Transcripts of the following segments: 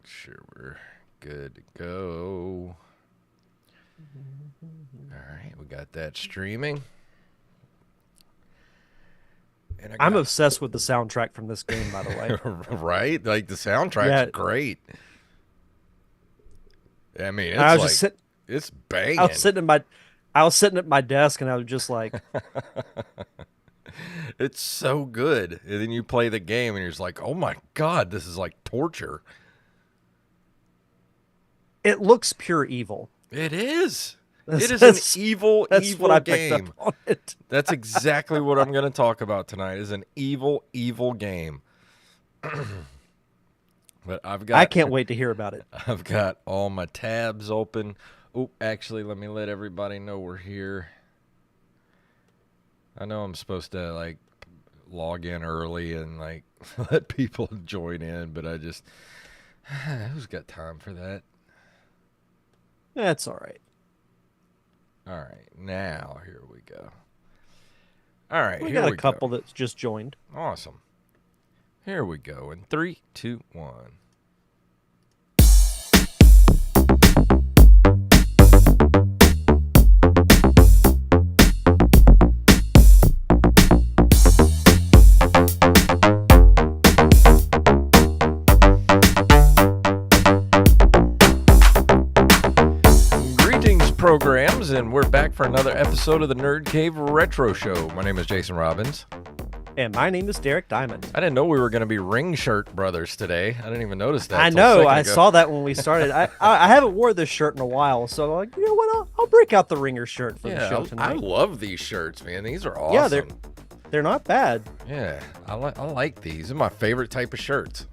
Sure, we're good to go. All right, we got that streaming. And I I'm got obsessed with the soundtrack from this game, by the way. right, like the soundtrack's Yeah, great. I mean, I it's was just like sitting. it's I was banging. sitting at my, I was sitting at my desk, and I was just like, It's so good. And then you play the game, and you're just like, "Oh my god, this is like torture." it looks pure evil. It is. It That's is an that's, evil, that's what evil I picked up game. on it. That's exactly what I'm going to talk about tonight. Is an evil, evil game. But I've I got can't wait to hear about it. I've got all my tabs open. Oh, actually, let me let everybody know we're here. I know I'm supposed to like log in early and like let people join in, but I just who's got time for that? That's all right. All right, now here we go. All right, We here got a we go. couple that's just joined. Awesome. Here we go. In 3, 2, 1. Greetings, programs, and we're back for another episode of the Nerd Cave Retro Show. My name is Jason Robbins. And my name is Derek Diamond. I didn't know we were going to be ring shirt brothers today. I didn't even notice that. I till a know. second I ago. saw that when we started. I haven't wore this shirt in a while, so I'm like, you know what? I'll break out the ringer shirt for the show I tonight. love these shirts, man. These are awesome. Yeah, they're not bad. Yeah, I like these. These are my favorite type of shirts.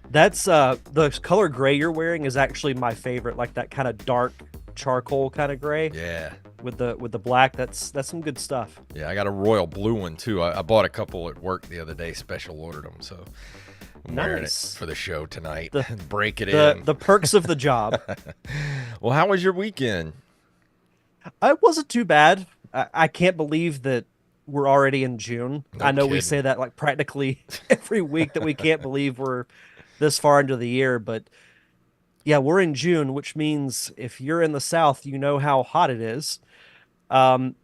That's the color gray you're wearing is actually my favorite, like that kind of dark charcoal kind of gray Yeah. with the black. That's some good stuff. Yeah, I got a royal blue one too. I bought a couple at work the other day, special ordered them, so I'm wearing it Nice. for the show tonight. The Break it the in. the perks of the job. Well, how was your weekend? It wasn't too bad. I can't believe that we're already in June. No I know we kidding. say that like practically every week that we can't believe we're this far into the year, but yeah, we're in June, which means if you're in the South, you know how hot it is. Um,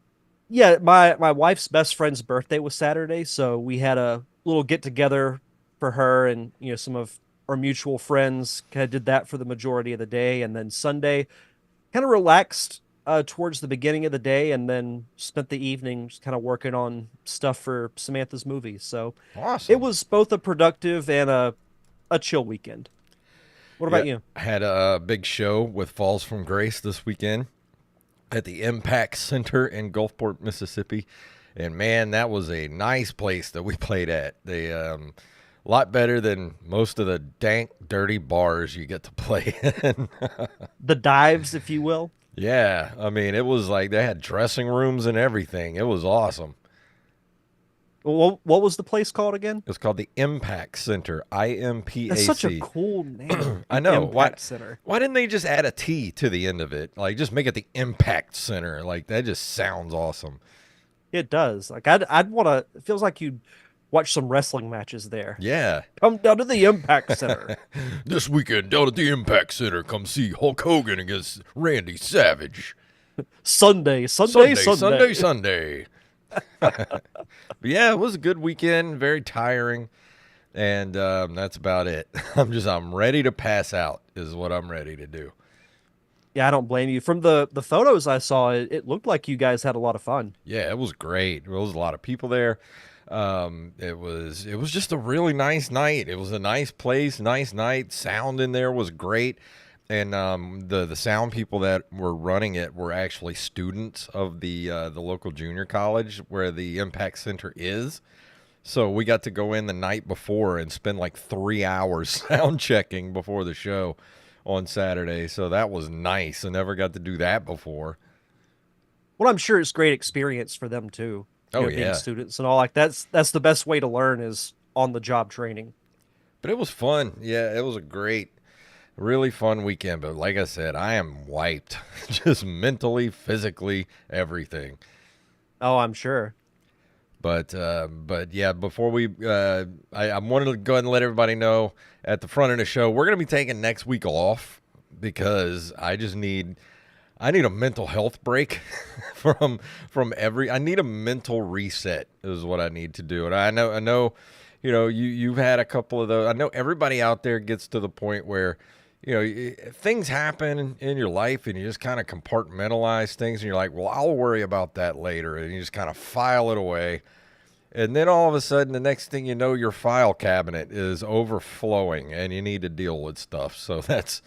yeah, my wife's best friend's birthday was Saturday, so we had a little get together for her, and some of our mutual friends kind of did that for the majority of the day, and then Sunday kind of relaxed towards the beginning of the day, and then spent the evening just kind of working on stuff for Samantha's movie. So it Awesome. was both a productive and a chill weekend. What Yeah, about you? I had a big show with Falls from Grace this weekend at the Impact Center in Gulfport, Mississippi. And man, that was a nice place that we played at. They a lot better than most of the dank, dirty bars you get to play in. The dives, if you will. Yeah, I mean, it was like they had dressing rooms and everything. It was awesome. What was the place called again? It was called the Impact Center, That's such a IMPAC. cool name. I The know. Impact Center. Why didn't they just add a T to the end of it? Like, just make it the Impact Center. Like, that just sounds awesome. It does. Like I'd want to. It feels like you'd watch some wrestling matches there. Yeah. Come down to the Impact Center. This weekend down at the Impact Center, come see Hulk Hogan against Randy Savage. Sunday, Sunday, Sunday. Sunday, Sunday. But yeah, it was a good weekend. Very tiring, and that's about it. I'm ready to pass out. Is what I'm ready to do. Yeah, I don't blame you. From the photos I saw, it looked like you guys had a lot of fun. Yeah, it was great. There was a lot of people there. It was just a really nice night. It was a nice place, nice night. Sound in there was great. And the sound people that were running it were actually students of the local junior college where the Impact Center is. So we got to go in the night before and spend like 3 hours sound checking before the show on Saturday. So that was nice. I never got to do that before. Well, I'm sure it's great experience for them too. Oh, Being yeah. students and all, like that's the best way to learn is on the job training. But it was fun. Yeah, it was a great, really fun weekend. But like I said, I am wiped, just mentally, physically, everything. Oh, I'm sure. But yeah, before I wanted to go ahead and let everybody know at the front of the show, we're going to be taking next week off because I need a mental health break from every. I need a mental reset is what I need to do, and I know, you've had a couple of those. I know everybody out there gets to the point where things happen in your life and you just kind of compartmentalize things and you're like, well, I'll worry about that later, and you just kind of file it away. And then all of a sudden, the next thing you know, your file cabinet is overflowing, and you need to deal with stuff. So that's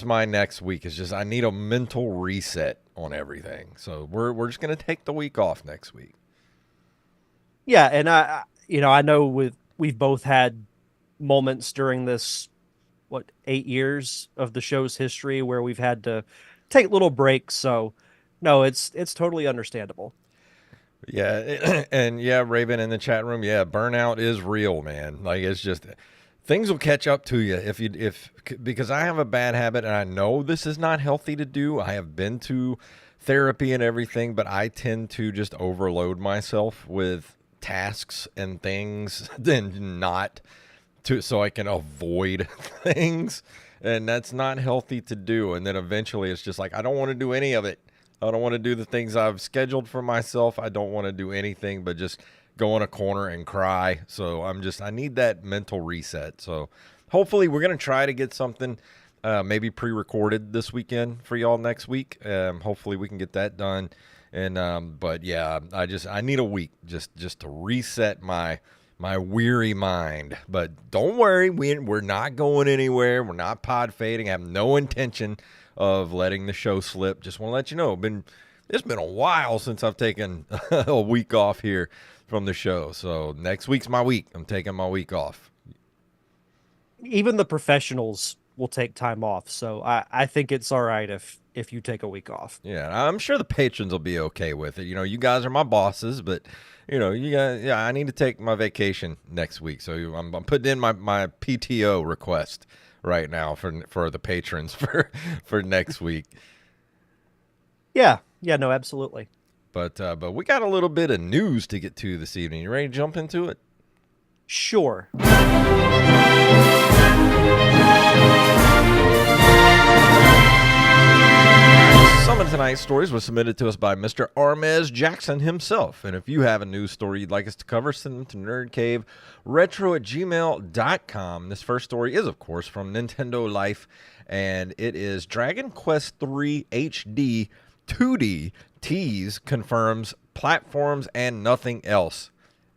my next week. Is just I need a mental reset on everything. So we're just gonna take the week off next week. Yeah, and I know we've both had moments during this, what, 8 years of the show's history where we've had to take little breaks. So no, it's totally understandable. Yeah, and yeah, Raven in the chat room. Yeah, burnout is real, man. Like it's just things will catch up to you if because I have a bad habit and I know this is not healthy to do. I have been to therapy and everything, but I tend to just overload myself with tasks and things and not to so I can avoid things, and that's not healthy to do. And then eventually it's just like I don't want to do any of it. I don't want to do the things I've scheduled for myself. I don't want to do anything but just go in a corner and cry. So I need that mental reset. So hopefully we're going to try to get something maybe pre-recorded this weekend for y'all next week. Hopefully we can get that done. And but yeah, I need a week just to reset my weary mind. But don't worry, we're not going anywhere. We're not pod fading. I have no intention of letting the show slip. Just want to let you know, it's been a while since I've taken a week off here from the show. So next week's my week. I'm taking my week off. Even the professionals will take time off. So I think it's all right if you take a week off. Yeah, I'm sure the patrons will be okay with it. You guys are my bosses, but you guys, yeah, I need to take my vacation next week. So I'm putting in my PTO request right now for the patrons for next week. Yeah, yeah, no, absolutely. But we got a little bit of news to get to this evening. You ready to jump into it? Sure. Some of tonight's stories were submitted to us by Mr. Armez Jackson himself. And if you have a news story you'd like us to cover, send them to nerdcaveretro@gmail.com. This first story is, of course, from Nintendo Life, and it is Dragon Quest III HD 2D tease confirms platforms and nothing else.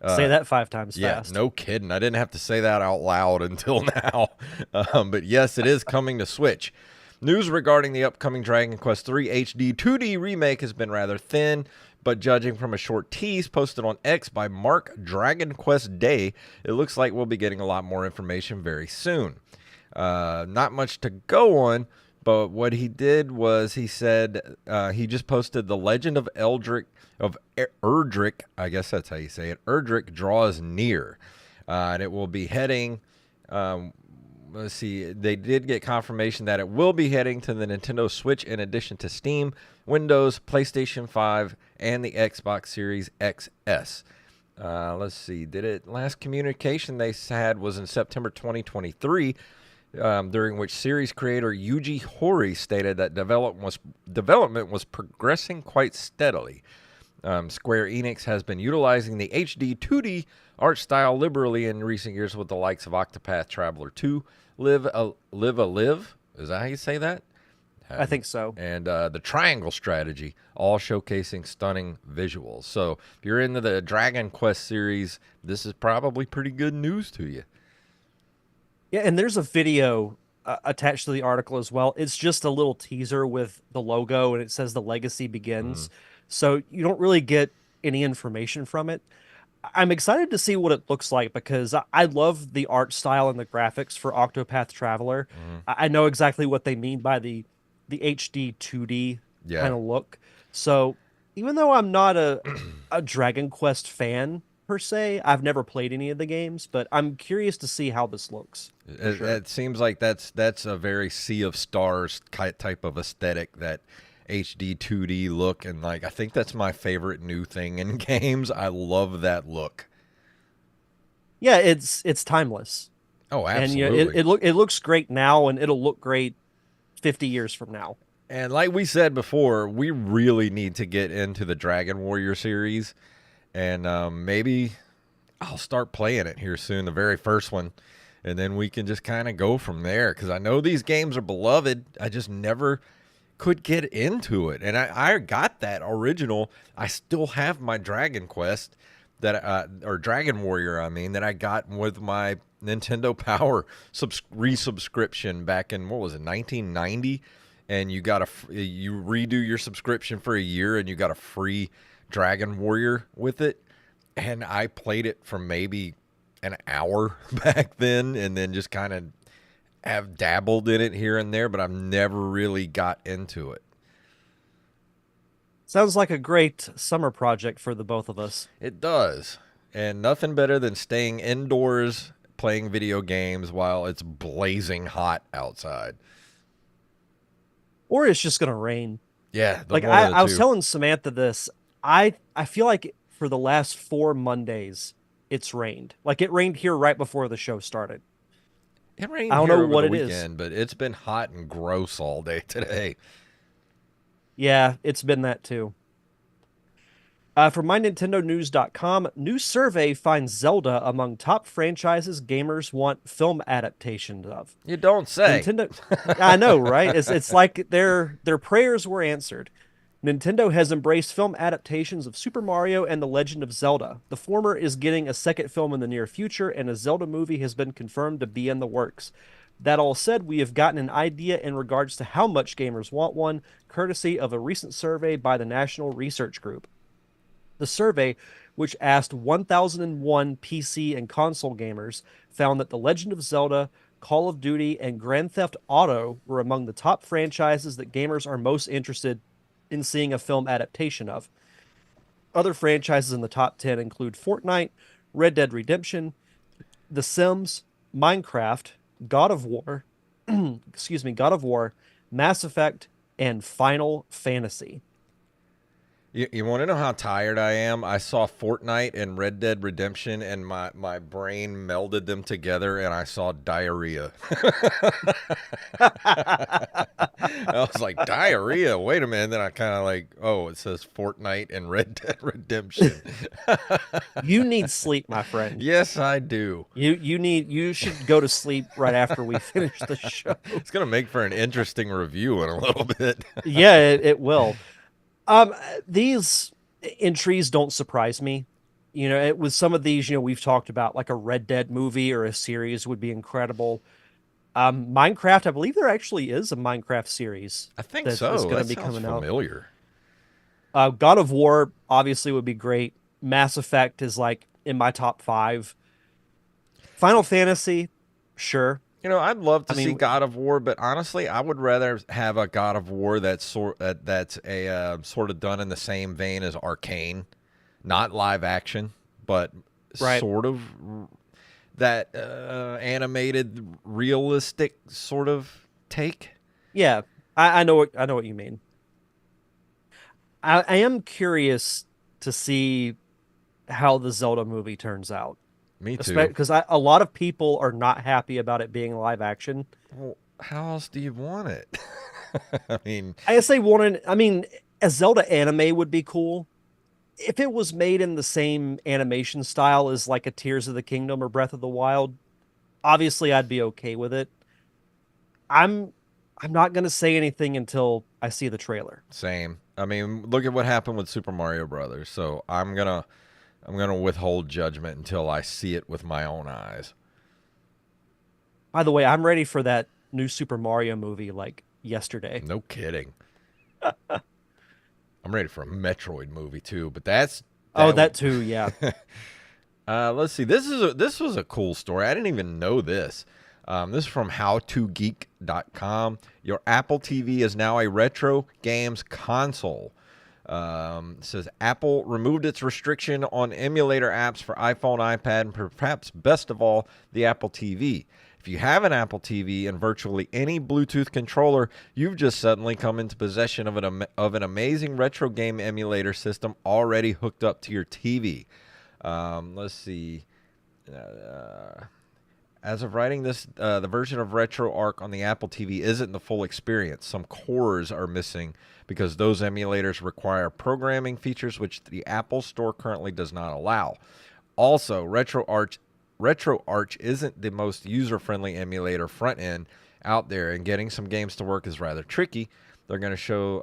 Say that 5 times Yeah, fast. no kidding. I didn't have to say that out loud until now. But yes, it is coming to Switch. News regarding the upcoming Dragon Quest III HD 2D remake has been rather thin, but judging from a short tease posted on X by Mark Dragon Quest Day, it looks like we'll be getting a lot more information very soon. Not much to go on, but what he did was he said he just posted The Legend of Erdrick, I guess that's how you say it, Erdrick draws near, and it will be heading... let's see, they did get confirmation that it will be heading to the Nintendo Switch in addition to Steam, Windows, PlayStation 5, and the Xbox Series XS. Let's see, last communication they had was in September 2023, during which series creator Yuji Horii stated that development was progressing quite steadily. Square Enix has been utilizing the HD 2D art style liberally in recent years with the likes of Octopath Traveler 2, Live a Live. Is that how you say that? I think so. And the Triangle Strategy, all showcasing stunning visuals. So if you're into the Dragon Quest series, this is probably pretty good news to you. Yeah, and there's a video attached to the article as well. It's just a little teaser with the logo, and it says the legacy begins. So you don't really get any information from it. I'm excited to see what it looks like because I love the art style and the graphics for Octopath Traveler. I know exactly what they mean by the HD 2D kind of look. So even though I'm not a Dragon Quest fan per se, I've never played any of the games, but I'm curious to see how this looks. It seems like that's a very Sea of Stars type of aesthetic that HD 2D look, and like I think that's my favorite new thing in games. I love that look. Yeah, it's timeless. Oh, And absolutely. it looks great now, and it'll look great 50 years from now. And like we said before, we really need to get into the Dragon Warrior series, and maybe I'll start playing it here soon, the very first one, and then we can just kind of go from there. Because I know these games are beloved. I just never could get into it, and I got that original. I still have my Dragon Quest that or Dragon Warrior, I mean, that I got with my Nintendo Power resubscription back in what was it, 1990, and you got you redo your subscription for a year, and you got a free Dragon Warrior with it. And I played it for maybe an hour back then, and then just kind of have dabbled in it here and there, but I've never really got into it. Sounds like a great summer project for the both of us. It does. And nothing better than staying indoors playing video games while it's blazing hot outside. Or it's just going to rain. Yeah, the Like one of the I was two. telling Samantha this. I feel like for the last 4 Mondays it's rained. Like it rained here right before the show started. It I rained don't here know over what the it is. weekend, but it's been hot and gross all day today. Yeah, it's been that too. From MyNintendoNews.com, new survey finds Zelda among top franchises gamers want film adaptations of. You don't say. Nintendo, I know, right? It's like their prayers were answered. Nintendo has embraced film adaptations of Super Mario and The Legend of Zelda. The former is getting a second film in the near future, and a Zelda movie has been confirmed to be in the works. That all said, we have gotten an idea in regards to how much gamers want one, courtesy of a recent survey by the National Research Group. The survey, which asked 1,001 PC and console gamers, found that The Legend of Zelda, Call of Duty, and Grand Theft Auto were among the top franchises that gamers are most interested in seeing a film adaptation of. Other franchises in the top 10 include Fortnite, Red Dead Redemption, The Sims, Minecraft, God of War, God of War, Mass Effect, and Final Fantasy. You want to know how tired I am? I saw Fortnite and Red Dead Redemption, and my brain melded them together, and I saw diarrhea. I was like, diarrhea? Wait a minute. Then I kind of like, oh, it says Fortnite and Red Dead Redemption. You need sleep, my friend. Yes, I do. You should go to sleep right after we finish the show. It's going to make for an interesting review in a little bit. Yeah, it will. These entries don't surprise me. With some of these, we've talked about like a Red Dead movie or a series would be incredible. Minecraft, I believe there actually is a Minecraft series I think that so. is going That to be sounds coming out. familiar. God of War obviously would be great. Mass Effect is like in my top 5. Final Fantasy, sure. I'd love to I see mean, God of War, but honestly, I would rather have a God of War that's a sort of done in the same vein as Arcane, not live action, but right. sort of that animated, realistic sort of take. Yeah, I know what you mean. I am curious to see how the Zelda movie turns out. Me too. Because a lot of people are not happy about it being live action. Well, how else do you want it? I mean, I guess they wanted. I mean, a Zelda anime would be cool if it was made in the same animation style as like a Tears of the Kingdom or Breath of the Wild. Obviously, I'd be okay with it. I'm not gonna say anything until I see the trailer. same. I mean, look at what happened with Super Mario Brothers. So I'm gonna withhold judgment until I see it with my own eyes. By the way, I'm ready for that new Super Mario movie like yesterday. No kidding. I'm ready for a Metroid movie too, but that That too, yeah. let's see. This was a cool story. I didn't even know this. This is from howtogeek.com. Your Apple TV is now a retro games console. It says Apple removed its restriction on emulator apps for iPhone, iPad, and perhaps best of all, the Apple TV. If you have an Apple TV and virtually any Bluetooth controller, you've just suddenly come into possession of an amazing retro game emulator system already hooked up to your TV. Let's see. As of writing this, the version of RetroArch on the Apple TV isn't the full experience. Some cores are missing because those emulators require programming features which the Apple Store currently does not allow. Also, RetroArch isn't the most user-friendly emulator front end out there, and getting some games to work is rather tricky. They're going to show,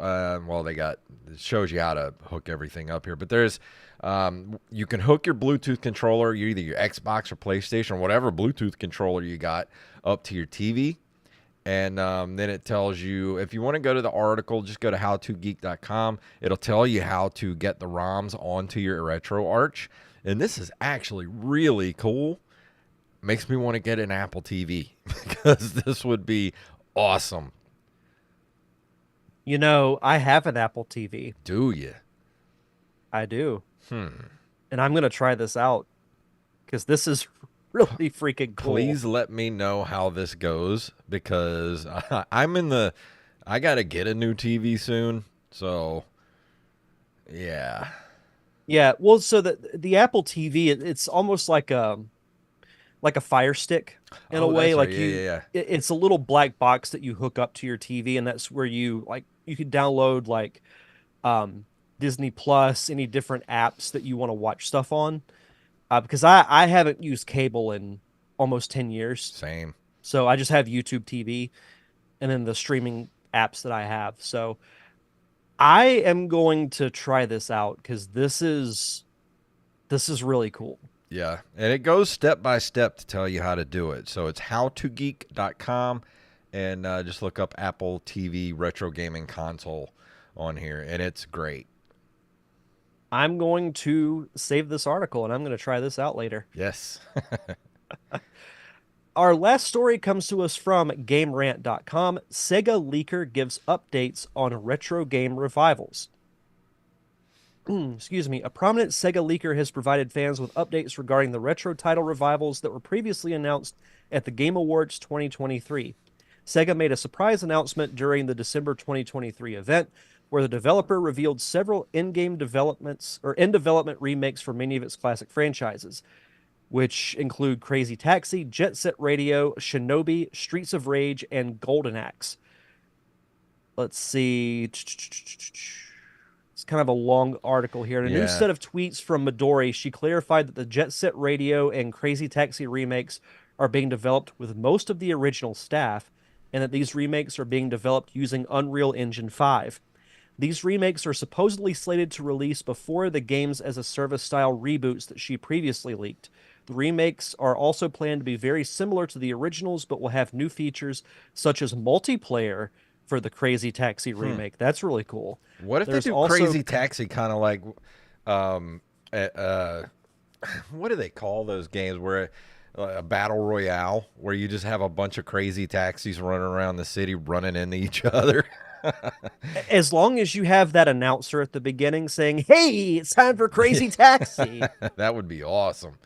it shows you how to hook everything up here, but there's, you can hook your Bluetooth controller, either your Xbox or PlayStation or whatever Bluetooth controller you got, up to your TV. And then it tells you, if you want to go to the article, just go to howtogeek.com. It'll tell you how to get the ROMs onto your RetroArch. And this is actually really cool. Makes me want to get an Apple TV because this would be awesome. You know, I have an Apple TV. Do you? I do. And I'm going to try this out because this is really freaking cool. Please let me know how this goes because I got to get a new TV soon. So, yeah. Yeah, well, so the Apple TV, it's almost like a Fire Stick in a way. That's Like right. Yeah. it's a little black box that you hook up to your TV, and that's where you can download like Disney Plus, any different apps that you want to watch stuff on. Because I haven't used cable in almost 10 years, Same. so I just have YouTube TV and then the streaming apps that I have. So I am going to try this out because this is really cool. Yeah, and it goes step by step to tell you how to do it. So it's howtogeek.com, and just look up Apple TV Retro Gaming Console on here, and it's great. I'm going to save this article and I'm going to try this out later. Yes. Our last story comes to us from GameRant.com. Sega leaker gives updates on retro game revivals. Excuse me. A prominent Sega leaker has provided fans with updates regarding the retro title revivals that were previously announced at the Game Awards 2023. Sega made a surprise announcement during the December 2023 event where the developer revealed several in-game developments or in-development remakes for many of its classic franchises, which include Crazy Taxi, Jet Set Radio, Shinobi, Streets of Rage, and Golden Axe. Let's see. It's kind of a long article here. In a new set of tweets from Midori, she clarified that the Jet Set Radio and Crazy Taxi remakes are being developed with most of the original staff, and that these remakes are being developed using Unreal Engine 5. These remakes are supposedly slated to release before the games as a service style reboots that she previously leaked. The remakes are also planned to be very similar to the originals, but will have new features such as multiplayer for the Crazy Taxi remake. That's really cool. What if There's they do also Crazy Taxi kind of like, what do they call those games where a battle royale where you just have a bunch of crazy taxis running around the city running into each other? as long as you have that announcer at the beginning saying, "Hey, it's time for Crazy Taxi." That would be awesome.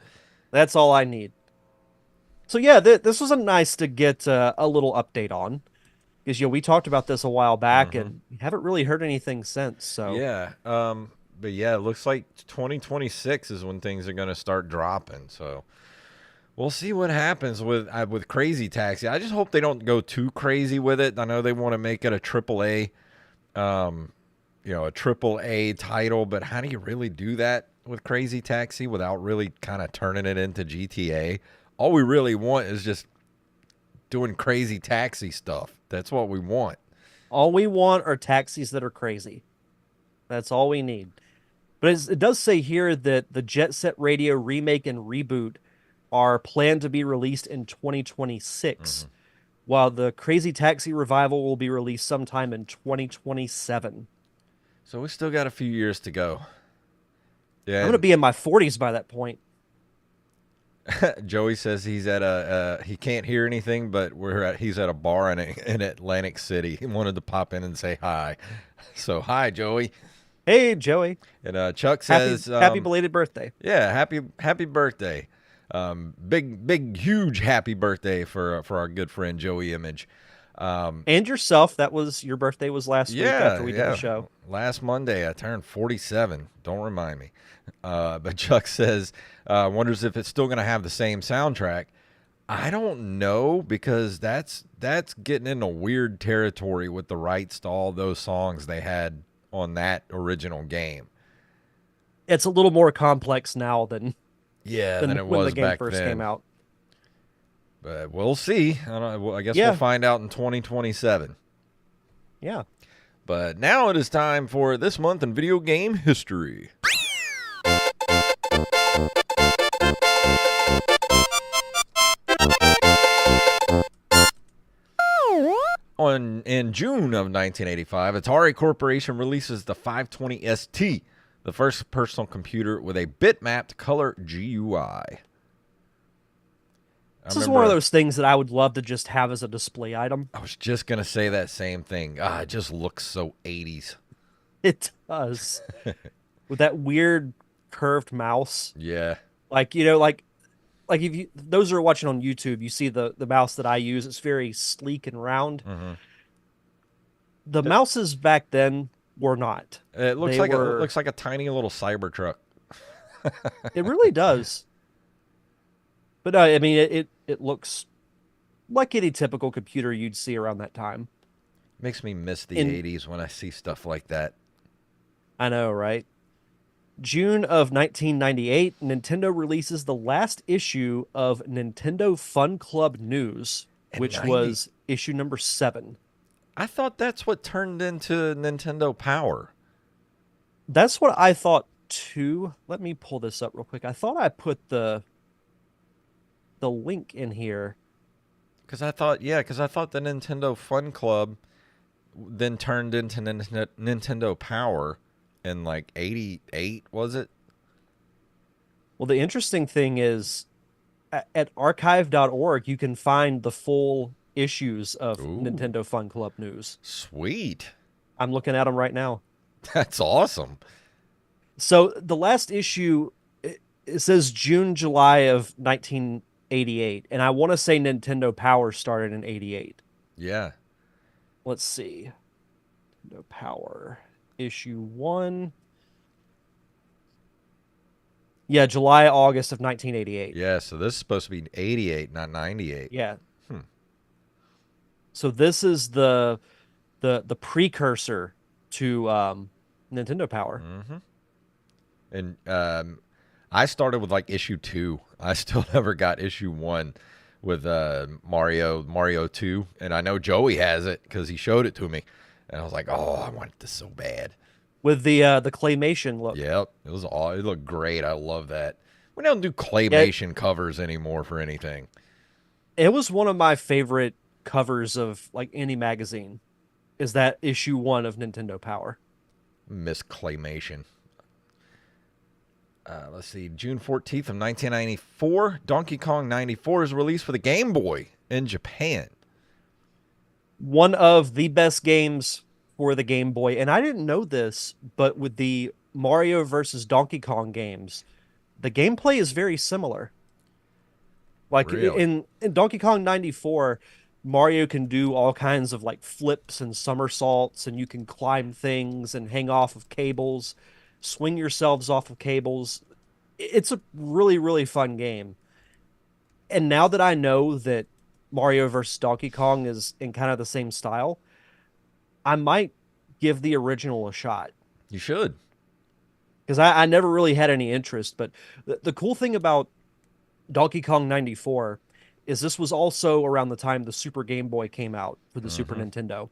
That's all I need. So yeah, this was a nice to get a little update on, because we talked about this a while back and haven't really heard anything since. So yeah, but yeah, it looks like 2026 is when things are going to start dropping. So we'll see what happens with Crazy Taxi. I just hope they don't go too crazy with it. I know they want to make it a AAA, a AAA title, but how do you really do that with Crazy Taxi without really kind of turning it into GTA? All we really want is just doing Crazy Taxi stuff. That's what we want. All we want are taxis that are crazy. That's all we need. But it does say here that the Jet Set Radio remake and reboot are planned to be released in 2026, while the Crazy Taxi revival will be released sometime in 2027. So we still got a few years to go. Yeah, I'm going to be in my 40s by that point. Joey says he's at he can't hear anything, but he's at a bar in Atlantic City. He wanted to pop in and say hi. So hi, Joey. Hey, Joey. And Chuck says happy belated birthday. Yeah, happy birthday. Big, huge happy birthday for our good friend Joey Image. And yourself, that was your birthday was last week after Yeah, we did the yeah. show. Last Monday, I turned 47. Don't remind me. But Chuck says, wonders if it's still going to have the same soundtrack. I don't know because that's getting into weird territory with the rights to all those songs they had on that original game. It's a little more complex now Yeah, than than it when the was game back first came then. out. But we'll see. I guess we'll Yeah, find out in 2027. yeah. But now it is time for this month in video game history. In June of 1985, Atari Corporation releases the 520 ST, the first personal computer with a bitmapped color GUI. I This is one of remember those things that I would love to just have as a display item. I was just gonna say that same thing. It just looks so 80s. It does. With that weird curved mouse. Yeah. Like, like if you those who are watching on YouTube, you see the mouse that I use. It's very sleek and round. hmm The It, mouses back then were not. it looks They like were. a tiny little Cybertruck. It really does. But no, I mean it looks like any typical computer you'd see around that time. Makes me miss the In 80s when I see stuff like that. I know, right? June of 1998, Nintendo releases the last issue of Nintendo Fun Club News, And which 90, was issue number 7. I thought that's what turned into Nintendo Power. That's what I thought too. Let me pull this up real quick. I thought I put the link in here. Because I thought the Nintendo Fun Club then turned into Nintendo Power in like 88, was it? Well, the interesting thing is at archive.org, you can find the full issues of Ooh, Nintendo Fun Club News. sweet. I'm looking at them right now. That's awesome. So the last issue, it says June, July of 1988, and I want to say Nintendo Power started in 88. Yeah. Let's see. Nintendo Power issue 1. Yeah, July, August of 1988. Yeah, so this is supposed to be 88, not 98. Yeah. Hmm. So this is the precursor to Nintendo Power. hmm And I started with like issue 2. I still never got issue 1 with Mario 2, and I know Joey has it because he showed it to me, and I was like, oh, I want this so bad. With the claymation look. Yep, it looked great. I love that. We don't do Yeah, claymation covers anymore for anything. it was one of my favorite covers of like any magazine. Is that issue 1 of Nintendo Power? Miss claymation. Let's see, June 14th of 1994, Donkey Kong 94 is released for the Game Boy in Japan. One of the best games for the Game Boy, and I didn't know this, but with the Mario versus Donkey Kong games, the gameplay is very similar. Like Really? in Donkey Kong 94, Mario can do all kinds of like flips and somersaults, and you can climb things and hang off of cables, swing yourselves off of cables. It's a really, really fun game. And now that I know that Mario versus Donkey Kong is in kind of the same style, I might give the original a shot You should. because I never really had any interest. But the cool thing about Donkey Kong 94 is this was also around the time the Super Game Boy came out for the Super hmm Nintendo.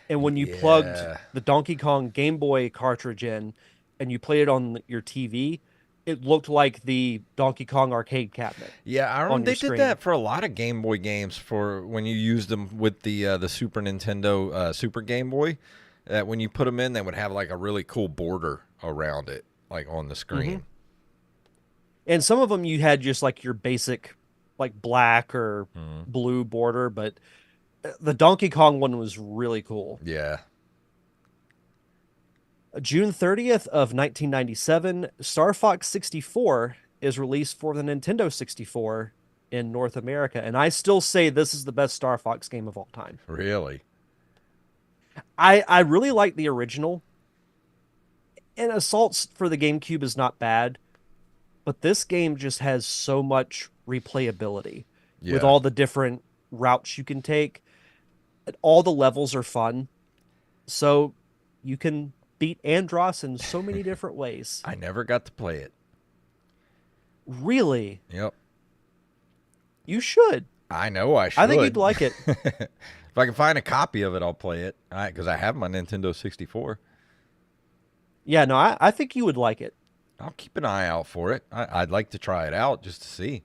And when you plugged Yeah. the Donkey Kong Game Boy cartridge in and you played it on your TV, it looked like the Donkey Kong arcade cabinet Yeah, I on remember your they did screen. that for a lot of Game Boy games for when you used them with the Super Nintendo Super Game Boy. That when you put them in, they would have like a really cool border around it, like on the Hmm. screen. And some of them you had just like your basic, like black or hmm blue border, but the Donkey Kong one was really cool. Yeah. June 30th of 1997, Star Fox 64 is released for the Nintendo 64 in North America, and I still say this is the best Star Fox game of all time. Really? I really like the original, and Assaults for the GameCube is not bad, but this game just has so much replayability with Yeah. all the different routes you can take. All the levels are fun, so you can beat Andross in so many different ways. I never got to play it. Really, Yep. you should. I know I I think you'd should. like it. If I can find a copy of it, I'll play it. Because I have my Nintendo 64. Yeah, no, I think you would like it. I'll keep an eye out for it. I'd like to try it out just to see.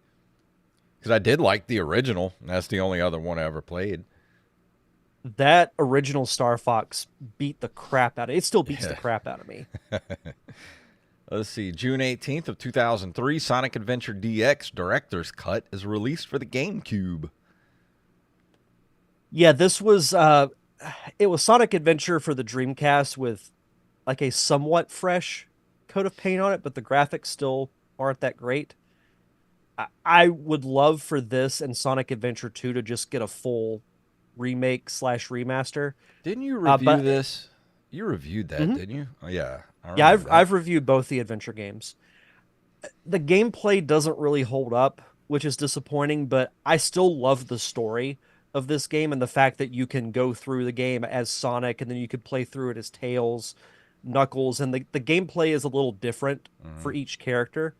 Because I did like the original. And that's the only other one I ever played. That original Star Fox beat the crap out of it. It still beats the Yeah. crap out of me. Let's see. June 18th of 2003, Sonic Adventure DX Director's Cut is released for the GameCube. Yeah, this was it was Sonic Adventure for the Dreamcast with like a somewhat fresh coat of paint on it, but the graphics still aren't that great. I would love for this and Sonic Adventure 2 to just get a full remake slash remaster. Didn't you review But this? You reviewed that, mhm. didn't you? Oh, yeah. I Yeah, remember that. I've reviewed both the adventure games. The gameplay doesn't really hold up, which is disappointing, but I still love the story of this game and the fact that you can go through the game as Sonic and then you could play through it as Tails, Knuckles, and the gameplay is a little different Mhm. for each character.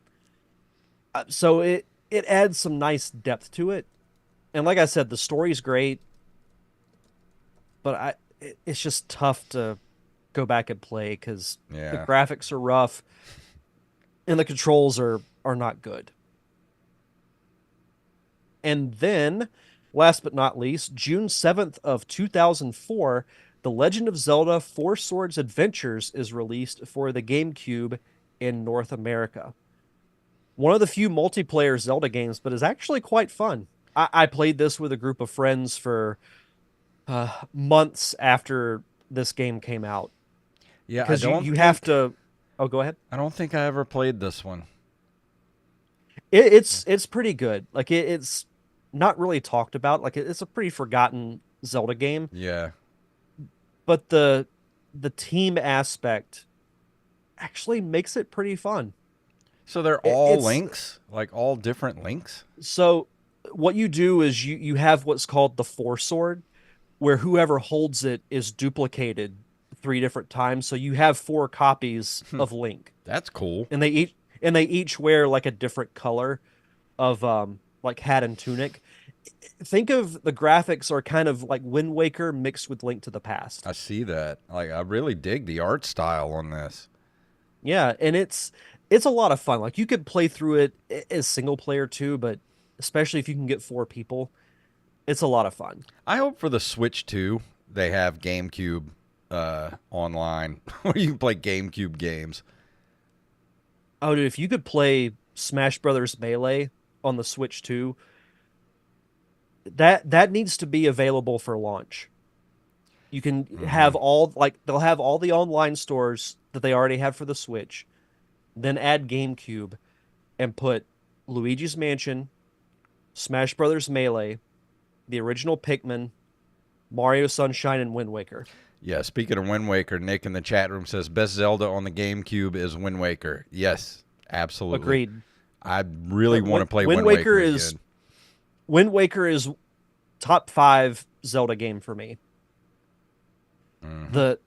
So it adds some nice depth to it. And like I said, the story's great, but it's just tough to go back and play because the Yeah. graphics are rough and the controls are not good. And then, last but not least, June 7th of 2004, The Legend of Zelda: Four Swords Adventures is released for the GameCube in North America. One of the few multiplayer Zelda games, but is actually quite fun. I played this with a group of friends for months after this game came out Yeah, because you have to. Oh, go ahead. I don't think I ever played this one. It's pretty good. Like it's not really talked about. Like it's a pretty forgotten Zelda game, Yeah. but the team aspect actually makes it pretty fun. So they're all It's links? Like all different links? so what you do is you have what's called the four sword, where whoever holds it is duplicated three different times. So you have four copies of Link, That's cool. and they each wear like a different color of like hat and tunic. Think of the graphics are kind of like Wind Waker mixed with Link to the Past. I see that. Like I really dig the art style on this. Yeah, and it's a lot of fun. Like you could play through it as single player too, but especially if you can get four people, it's a lot of fun. I hope for the Switch too, they have GameCube online where you can play GameCube games. Oh, dude, if you could play Smash Brothers Melee on the Switch too, that needs to be available for launch. You can have Hmm. all like they'll have all the online stores that they already have for the Switch, then add GameCube and put Luigi's Mansion, Smash Brothers Melee, the original Pikmin, Mario Sunshine, and Wind Waker. Yeah, speaking of Wind Waker, Nick in the chat room says best Zelda on the GameCube is Wind Waker. Yes, absolutely. Agreed. I really want to play Wind Wind Waker is again. Wind Waker is top 5 Zelda game for me. Hmm. The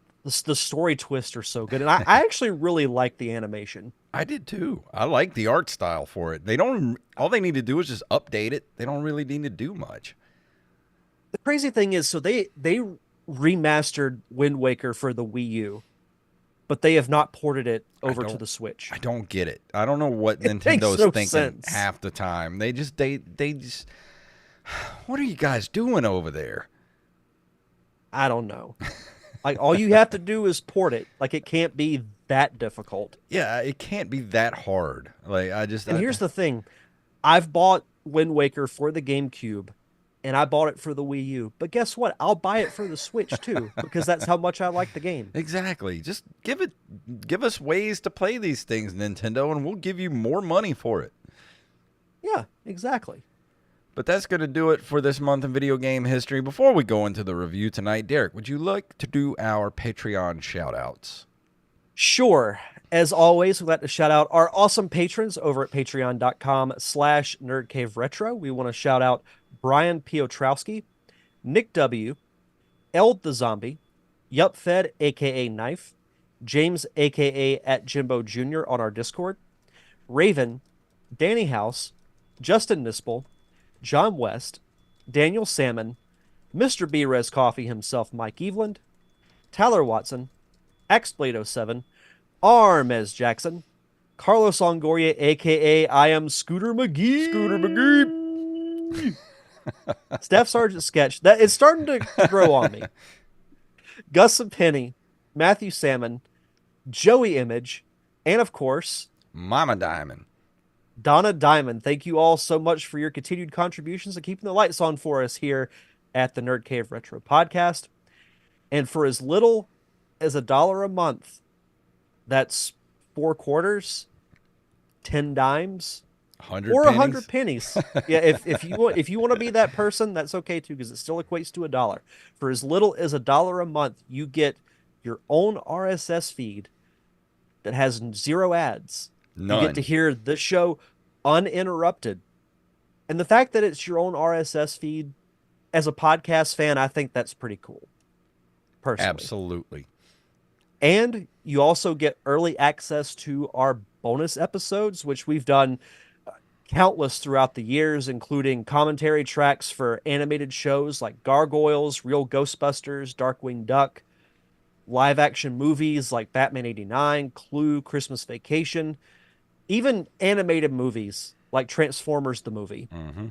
story twists are so good, and I actually really like the animation. I did too. I like the art style for it. They don't. All they need to do is just update it. They don't really need to do much. The crazy thing is, so they remastered Wind Waker for the Wii U, but they have not ported it over to the Switch. I don't get it. I don't know what It makes Nintendo's no thinking sense. half the time. They just. What are you guys doing over there? I don't know. Like all you have to do is port it. Like it can't be that difficult. Yeah, it can't be that hard. Like I just. And here's the thing. I've bought Wind Waker for the GameCube and I bought it for the Wii U. But guess what? I'll buy it for the Switch too because that's how much I like the game. Exactly. Just give us ways to play these things, Nintendo, and we'll give you more money for it. Yeah, exactly. But that's going to do it for this month in video game history. Before we go into the review tonight, Derek, would you like to do our Patreon shout-outs? Sure. As always, we'd like to shout out our awesome patrons over at patreon.com/nerdcaveretro. We want to shout out Brian Piotrowski, Nick W., Eld the Zombie, Yupfed, aka Knife, James, aka at Jimbo Jr. on our Discord, Raven, Danny House, Justin Nispel, John West, Daniel Salmon, Mr. B. Res Coffee himself, Mike Eveland, Tyler Watson, Xblade07, Armez Jackson, Carlos Longoria, aka I am Scooter McGee. Scooter McGee. Staff Sergeant Sketch. That it's starting to grow on me. Gus and Penny, Matthew Salmon, Joey Image, and of course, Mama Diamond. Donna Diamond. Thank you all so much for your continued contributions and keeping the lights on for us here at the Nerd Cave Retro Podcast. And for as little as $1 a month, that's 4 quarters, 10 dimes, 100 or pennies? 100 pennies. Yeah, if you want to be that person, that's okay too, because it still equates to $1. For as little as $1 a month, you get your own RSS feed that has 0 ads. None. You get to hear the show uninterrupted. And the fact that it's your own RSS feed, as a podcast fan, I think that's pretty cool. Personally. Absolutely. And you also get early access to our bonus episodes, which we've done countless throughout the years, including commentary tracks for animated shows like Gargoyles, Real Ghostbusters, Darkwing Duck, live action movies like Batman 89, Clue, Christmas Vacation, even animated movies like Transformers the movie. Mm-hmm.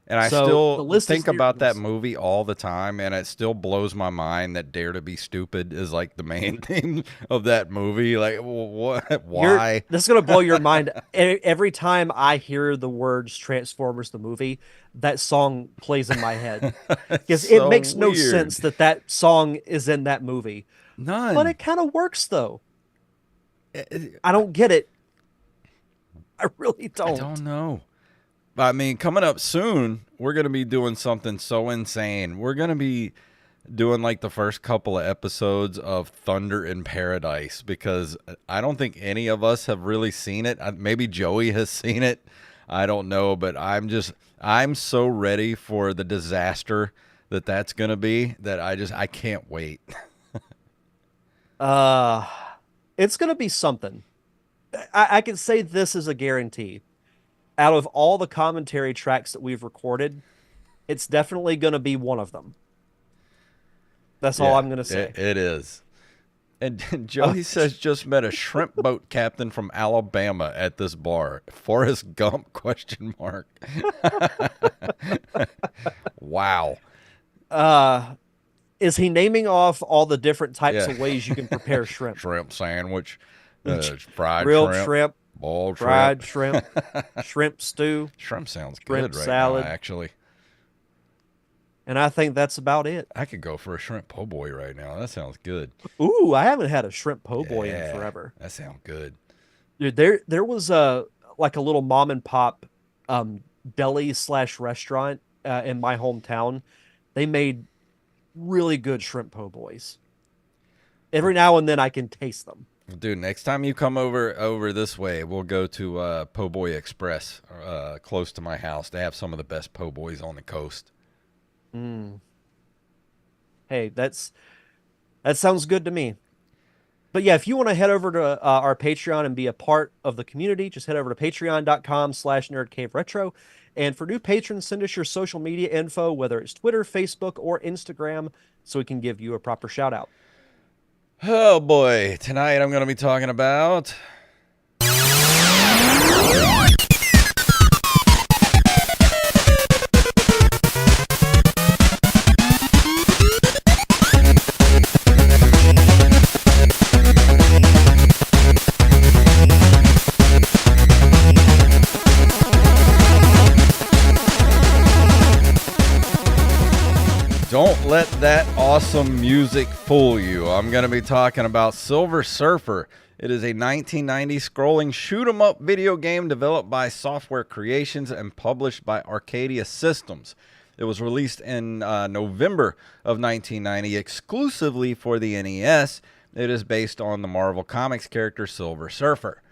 And I So, the still list is think about that near- movie all the time, and it still blows my mind that Dare to Be Stupid is like the main theme of that movie. Like, what? Why? This is going to blow your mind. Every time I hear the words Transformers the movie, that song plays in my head. Because So it makes no weird. sense that that song is in that movie. None. But it kind of works, though. It- I don't get it. I really don't. I don't know. I mean, coming up soon, we're going to be doing something so insane. We're going to be doing like the first couple of episodes of Thunder in Paradise, because I don't think any of us have really seen it. Maybe Joey has seen it. I don't know, but I'm so ready for the disaster that's going to be that I can't wait. It's going to be something. I can say this is a guarantee. Out of all the commentary tracks that we've recorded, it's definitely going to be one of them. That's all Yeah, I'm going to say. It is. And Joey says just met a shrimp boat captain from Alabama at this bar. Forrest Gump ? Wow. Is he naming off all the different types Yeah. of ways you can prepare shrimp? Shrimp sandwich, fried Grilled shrimp, shrimp, boiled fried shrimp. shrimp, shrimp stew, Shrimp sounds shrimp good right salad. now, actually. and I think that's about it. I could go for a shrimp po' boy right now. That sounds good. Ooh, I haven't had a shrimp po' boy Yeah, in forever. That sounds good. Dude, there was like a little mom and pop deli / restaurant in my hometown. They made really good shrimp po' boys. Every now and then I can taste them. Dude, next time you come over this way, we'll go to Po' Boy Express, close to my house. They have some of the best po' boys on the coast. Hey, that sounds good to me. But yeah, if you want to head over to our Patreon and be a part of the community, just head over to patreon.com/nerdcaveretro. And for new patrons, send us your social media info, whether it's Twitter, Facebook, or Instagram, so we can give you a proper shout out. Oh boy, tonight I'm going to be talking about Don't let that awesome music fool you. I'm going to be talking about Silver Surfer. It is a 1990 scrolling shoot-'em-up video game developed by Software Creations and published by Arcadia Systems. It was released in November of 1990 exclusively for the NES. It is based on the Marvel Comics character Silver Surfer.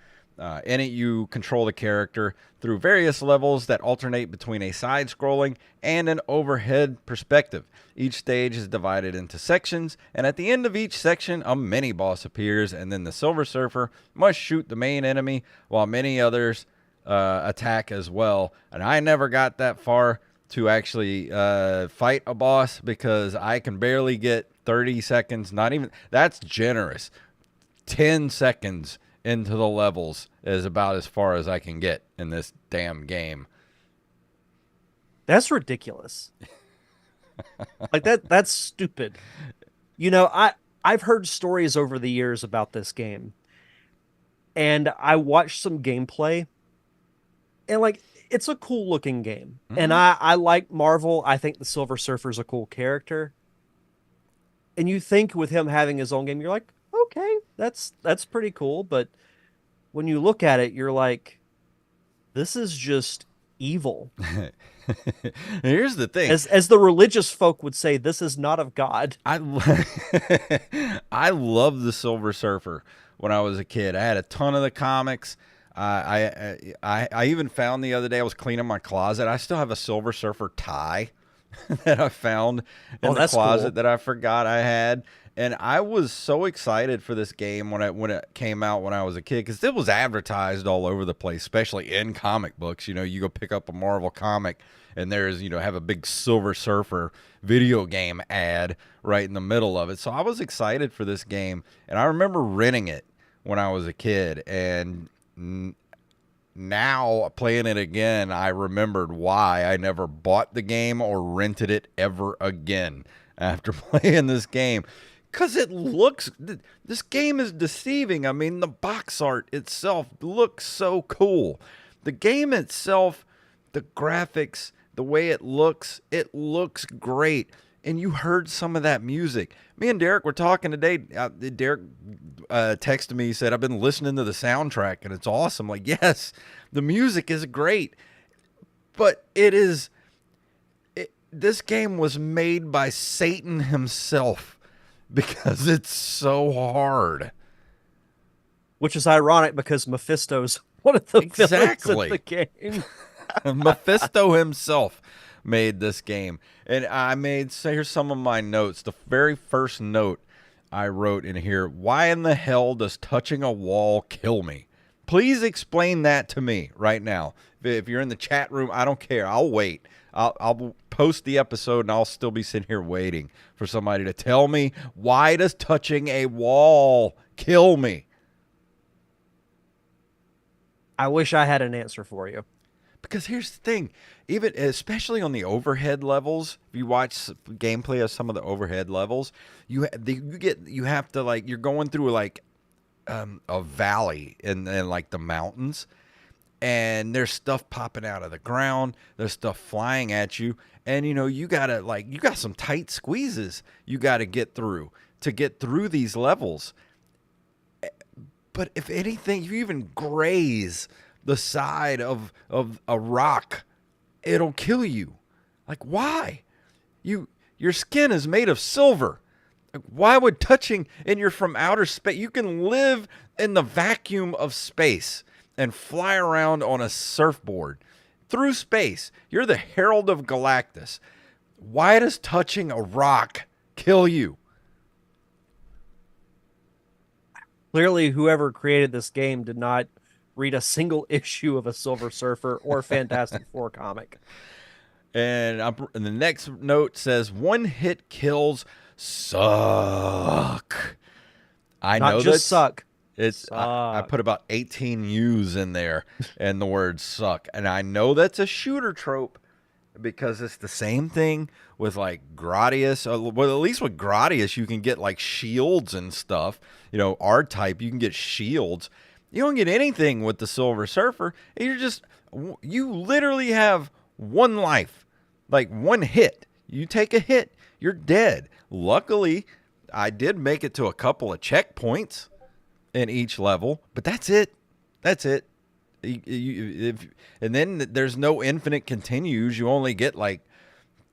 In it, you control the character through various levels that alternate between a side-scrolling and an overhead perspective. Each stage is divided into sections, and at the end of each section, a mini-boss appears, and then the Silver Surfer must shoot the main enemy while many others attack as well. And I never got that far to actually fight a boss because I can barely get 30 seconds, not even, that's generous, 10 seconds into the levels is about as far as I can get in this damn game. That's ridiculous. Like that's stupid. You know, I've heard stories over the years about this game. And I watched some gameplay. And like it's a cool looking game. Mm-hmm. And I like Marvel. I think the Silver Surfer's a cool character. And you think with him having his own game, you're like, okay, that's pretty cool. But when you look at it, you're like, this is just evil. Here's the thing. As the religious folk would say, this is not of God. I loved the Silver Surfer when I was a kid. I had a ton of the comics. I even found the other day, I was cleaning my closet, I still have a Silver Surfer tie that I found in the closet cool. that I forgot I had. And I was so excited for this game when it came out when I was a kid, because it was advertised all over the place, especially in comic books. You know, you go pick up a Marvel comic and there's, you know, have a big Silver Surfer video game ad right in the middle of it. So I was excited for this game, and I remember renting it when I was a kid, and now playing it again, I remembered why I never bought the game or rented it ever again after playing this game. Because this game is deceiving. I mean, the box art itself looks so cool. The game itself, the graphics, the way it looks great. And you heard some of that music. Me and Derek were talking today. Derek texted me, he said, I've been listening to the soundtrack and it's awesome. Like, yes, the music is great. But this game was made by Satan himself. Because it's so hard. Which is ironic because Mephisto's one of the villains in the game. Mephisto himself made this game. And here's some of my notes. The very first note I wrote in here, why in the hell does touching a wall kill me? Please explain that to me right now. If you're in the chat room, I don't care. I'll wait. I'll post the episode and I'll still be sitting here waiting for somebody to tell me, why does touching a wall kill me? I wish I had an answer for you. Because here's the thing, especially on the overhead levels, if you watch gameplay of some of the overhead levels, you have to, like, you're going through like a valley in like the mountains. And there's stuff popping out of the ground. There's stuff flying at you. And, you know, you got some tight squeezes you got to get through these levels. But if anything, if you even graze the side of a rock, it'll kill you. Like, why? Your skin is made of silver. Like, why would touching, and you're from outer space, you can live in the vacuum of space and fly around on a surfboard through space. You're the Herald of Galactus. Why does touching a rock kill you? Clearly, whoever created this game did not read a single issue of a Silver Surfer or Fantastic Four comic. And the next note says, one hit kills suck. I Not know just suck. I put about 18 U's in there and the word suck. And I know that's a shooter trope because it's the same thing with like Gradius. Well, at least with Gradius, you can get like shields and stuff. You know, R-Type, you can get shields. You don't get anything with the Silver Surfer. You literally have one life, like one hit. You take a hit, you're dead. Luckily, I did make it to a couple of checkpoints in each level, but that's it. That's it. And then there's no infinite continues. You only get like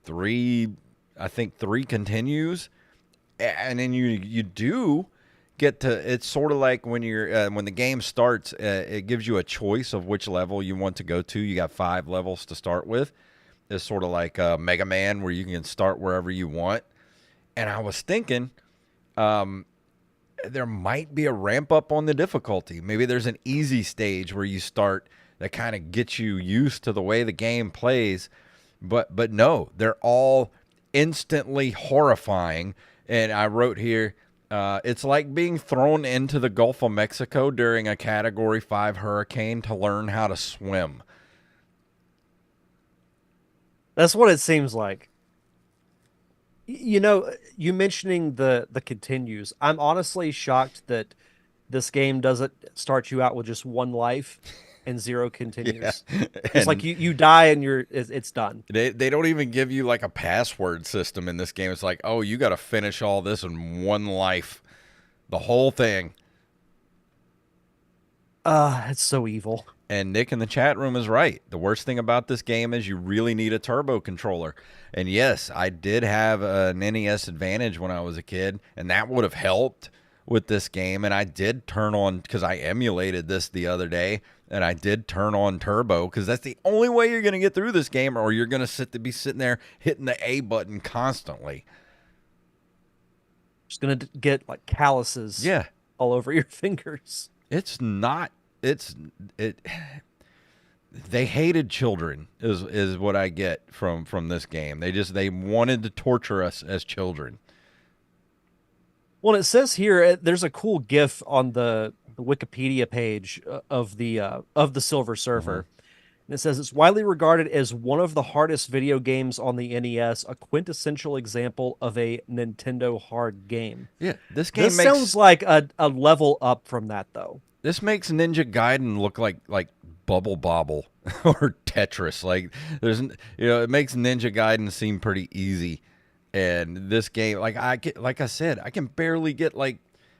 three continues, and then you do get to. It's sort of like when you're when the game starts, it gives you a choice of which level you want to go to. You got 5 levels to start with. It's sort of like Mega Man, where you can start wherever you want. And I was thinking, there might be a ramp up on the difficulty. Maybe there's an easy stage where you start that kind of gets you used to the way the game plays. But no, they're all instantly horrifying. And I wrote here, it's like being thrown into the Gulf of Mexico during a Category 5 hurricane to learn how to swim. That's what it seems like. You know, you mentioning the continues. I'm honestly shocked that this game doesn't start you out with just one life and 0 continues. It's like you die and it's done. They don't even give you like a password system in this game. It's like, oh, you got to finish all this in one life, the whole thing. It's so evil. And Nick in the chat room is right. The worst thing about this game is you really need a turbo controller. And yes, I did have an NES Advantage when I was a kid, and that would have helped with this game. And I did turn on, because I emulated this the other day, and I did turn on turbo, because that's the only way you're going to get through this game, or you're going to be sitting there hitting the A button constantly. Just going to get like calluses all over your fingers. It's not. They hated children is what I get from this game. They wanted to torture us as children. Well, it says here there's a cool GIF on the Wikipedia page of the Silver Surfer. And it says it's widely regarded as one of the hardest video games on the NES, a quintessential example of a Nintendo hard game. Yeah, this game sounds like a level up from that, though. This makes Ninja Gaiden look like Bubble Bobble or Tetris. Like it makes Ninja Gaiden seem pretty easy. And this game, like I said, I can barely get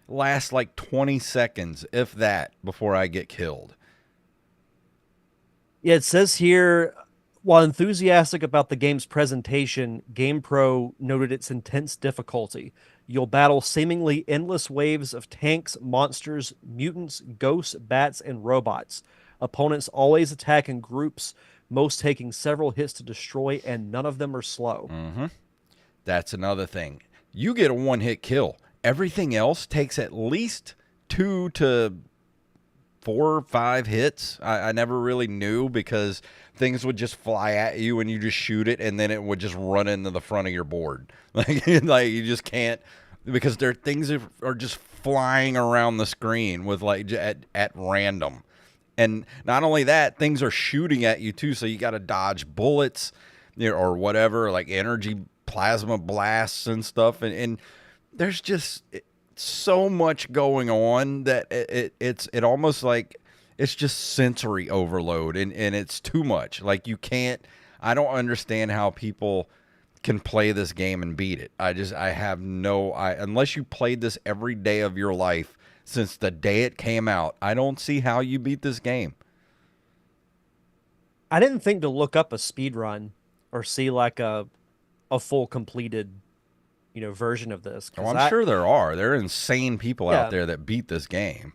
last 20 seconds, if that, before I get killed. Yeah, it says here, while enthusiastic about the game's presentation, GamePro noted its intense difficulty. You'll battle seemingly endless waves of tanks, monsters, mutants, ghosts, bats, and robots. Opponents always attack in groups, most taking several hits to destroy, and none of them are slow. That's another thing. You get a one-hit kill. Everything else takes at least 2 to 4 or 5 hits. I never really knew, because things would just fly at you and you just shoot it, and then it would just run into the front of your board. Like you just can't, because things are just flying around the screen with at random. And not only that, things are shooting at you too, so you got to dodge bullets or whatever, like energy plasma blasts and stuff. And there's just so much going on that it almost like it's just sensory overload, and it's too much. Like I don't understand how people can play this game and beat it. Unless you played this every day of your life since the day it came out, I don't see how you beat this game. I didn't think to look up a speed run or see like a full completed version of this. Oh, I'm sure there are. There are insane people out there that beat this game.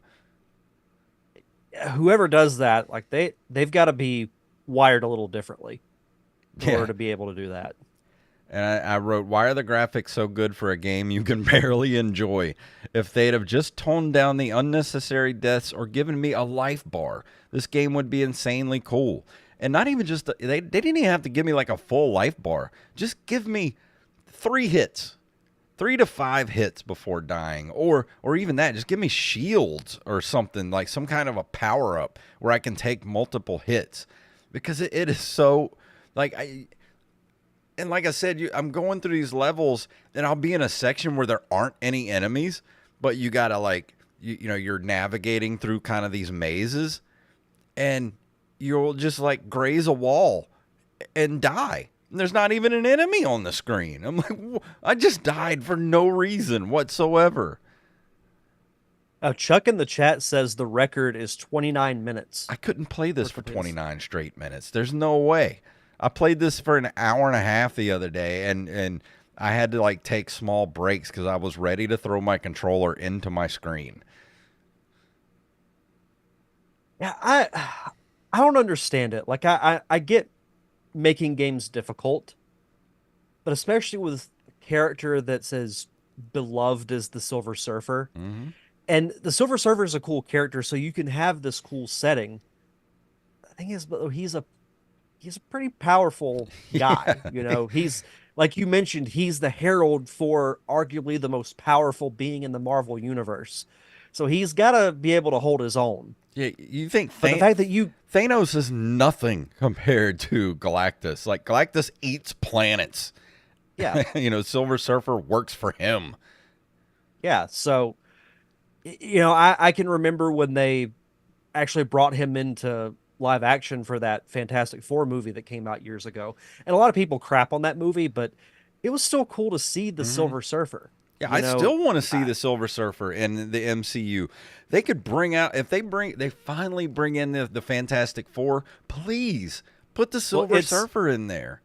Whoever does that, like they've got to be wired a little differently in order to be able to do that. And I wrote, why are the graphics so good for a game you can barely enjoy? If they'd have just toned down the unnecessary deaths or given me a life bar, this game would be insanely cool. And not even just, they didn't even have to give me like a full life bar. Just give me 3 hits. 3 to 5 hits before dying. Or even that, just give me shields or something, like some kind of a power-up where I can take multiple hits. Because it is so, and like I said, I'm going through these levels, and I'll be in a section where there aren't any enemies, but you gotta you're navigating through kind of these mazes, and you'll just graze a wall and die. And there's not even an enemy on the screen. I'm like, I just died for no reason whatsoever. Chuck in the chat says the record is 29 minutes I couldn't play this for for completeness. 29 straight minutes. There's no way. I played this for an hour and a half the other day, and I had to like take small breaks because I was ready to throw my controller into my screen. Yeah, I don't understand it. Like I get making games difficult, but especially with a character that's as beloved as the Silver Surfer. Mm-hmm. And the Silver Surfer is a cool character, so you can have this cool setting. The thing is, but he's a pretty powerful Yeah. guy. He's like you mentioned, he's the herald for arguably the most powerful being in the Marvel universe. So he's got to be able to hold his own. Yeah, you think But the fact that you, Thanos is nothing compared to Galactus. Like Galactus eats planets. yeah, Silver Surfer works for him. yeah. So, I can remember when they actually brought him into live action for that Fantastic Four movie that came out years ago. And a lot of people crap on that movie, but it was still cool to see the Mm-hmm. Silver Surfer. Yeah, You I know, still want to see I- the Silver Surfer in the MCU. They could bring out if they finally bring in the Fantastic Four. Please put the Silver it's Surfer in there.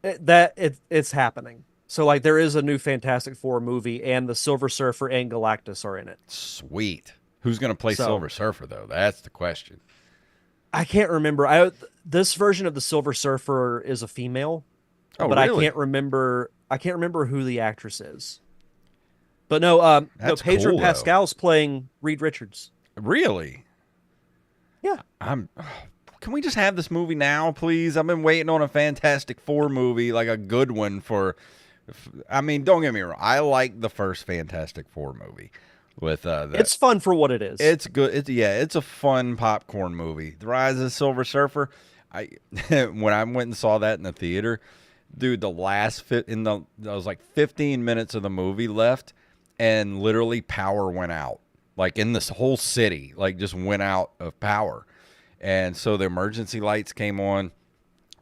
it's happening. So like there is a new Fantastic Four movie, and the Silver Surfer and Galactus are in it. Sweet. Who's going to play So Silver Surfer though? That's the question. I can't remember. This version of the Silver Surfer is a female, Oh, but really? I can't remember. I can't remember who the actress is. But no, no. That's Pedro cool, though. Pascal's playing Reed Richards. Really? Yeah, I'm. Can we just have this movie now, please? I've been waiting on a Fantastic Four movie, like a good one for. I mean, don't get me wrong. I like the first Fantastic Four movie with it's fun for what it is. It's good. It's a fun popcorn movie. The Rise of the Silver Surfer. I when I went and saw that in the theater, dude, the last fit in the there was like 15 minutes of the movie left, and literally power went out. Like in this whole city, like just went out of power, and so the emergency lights came on.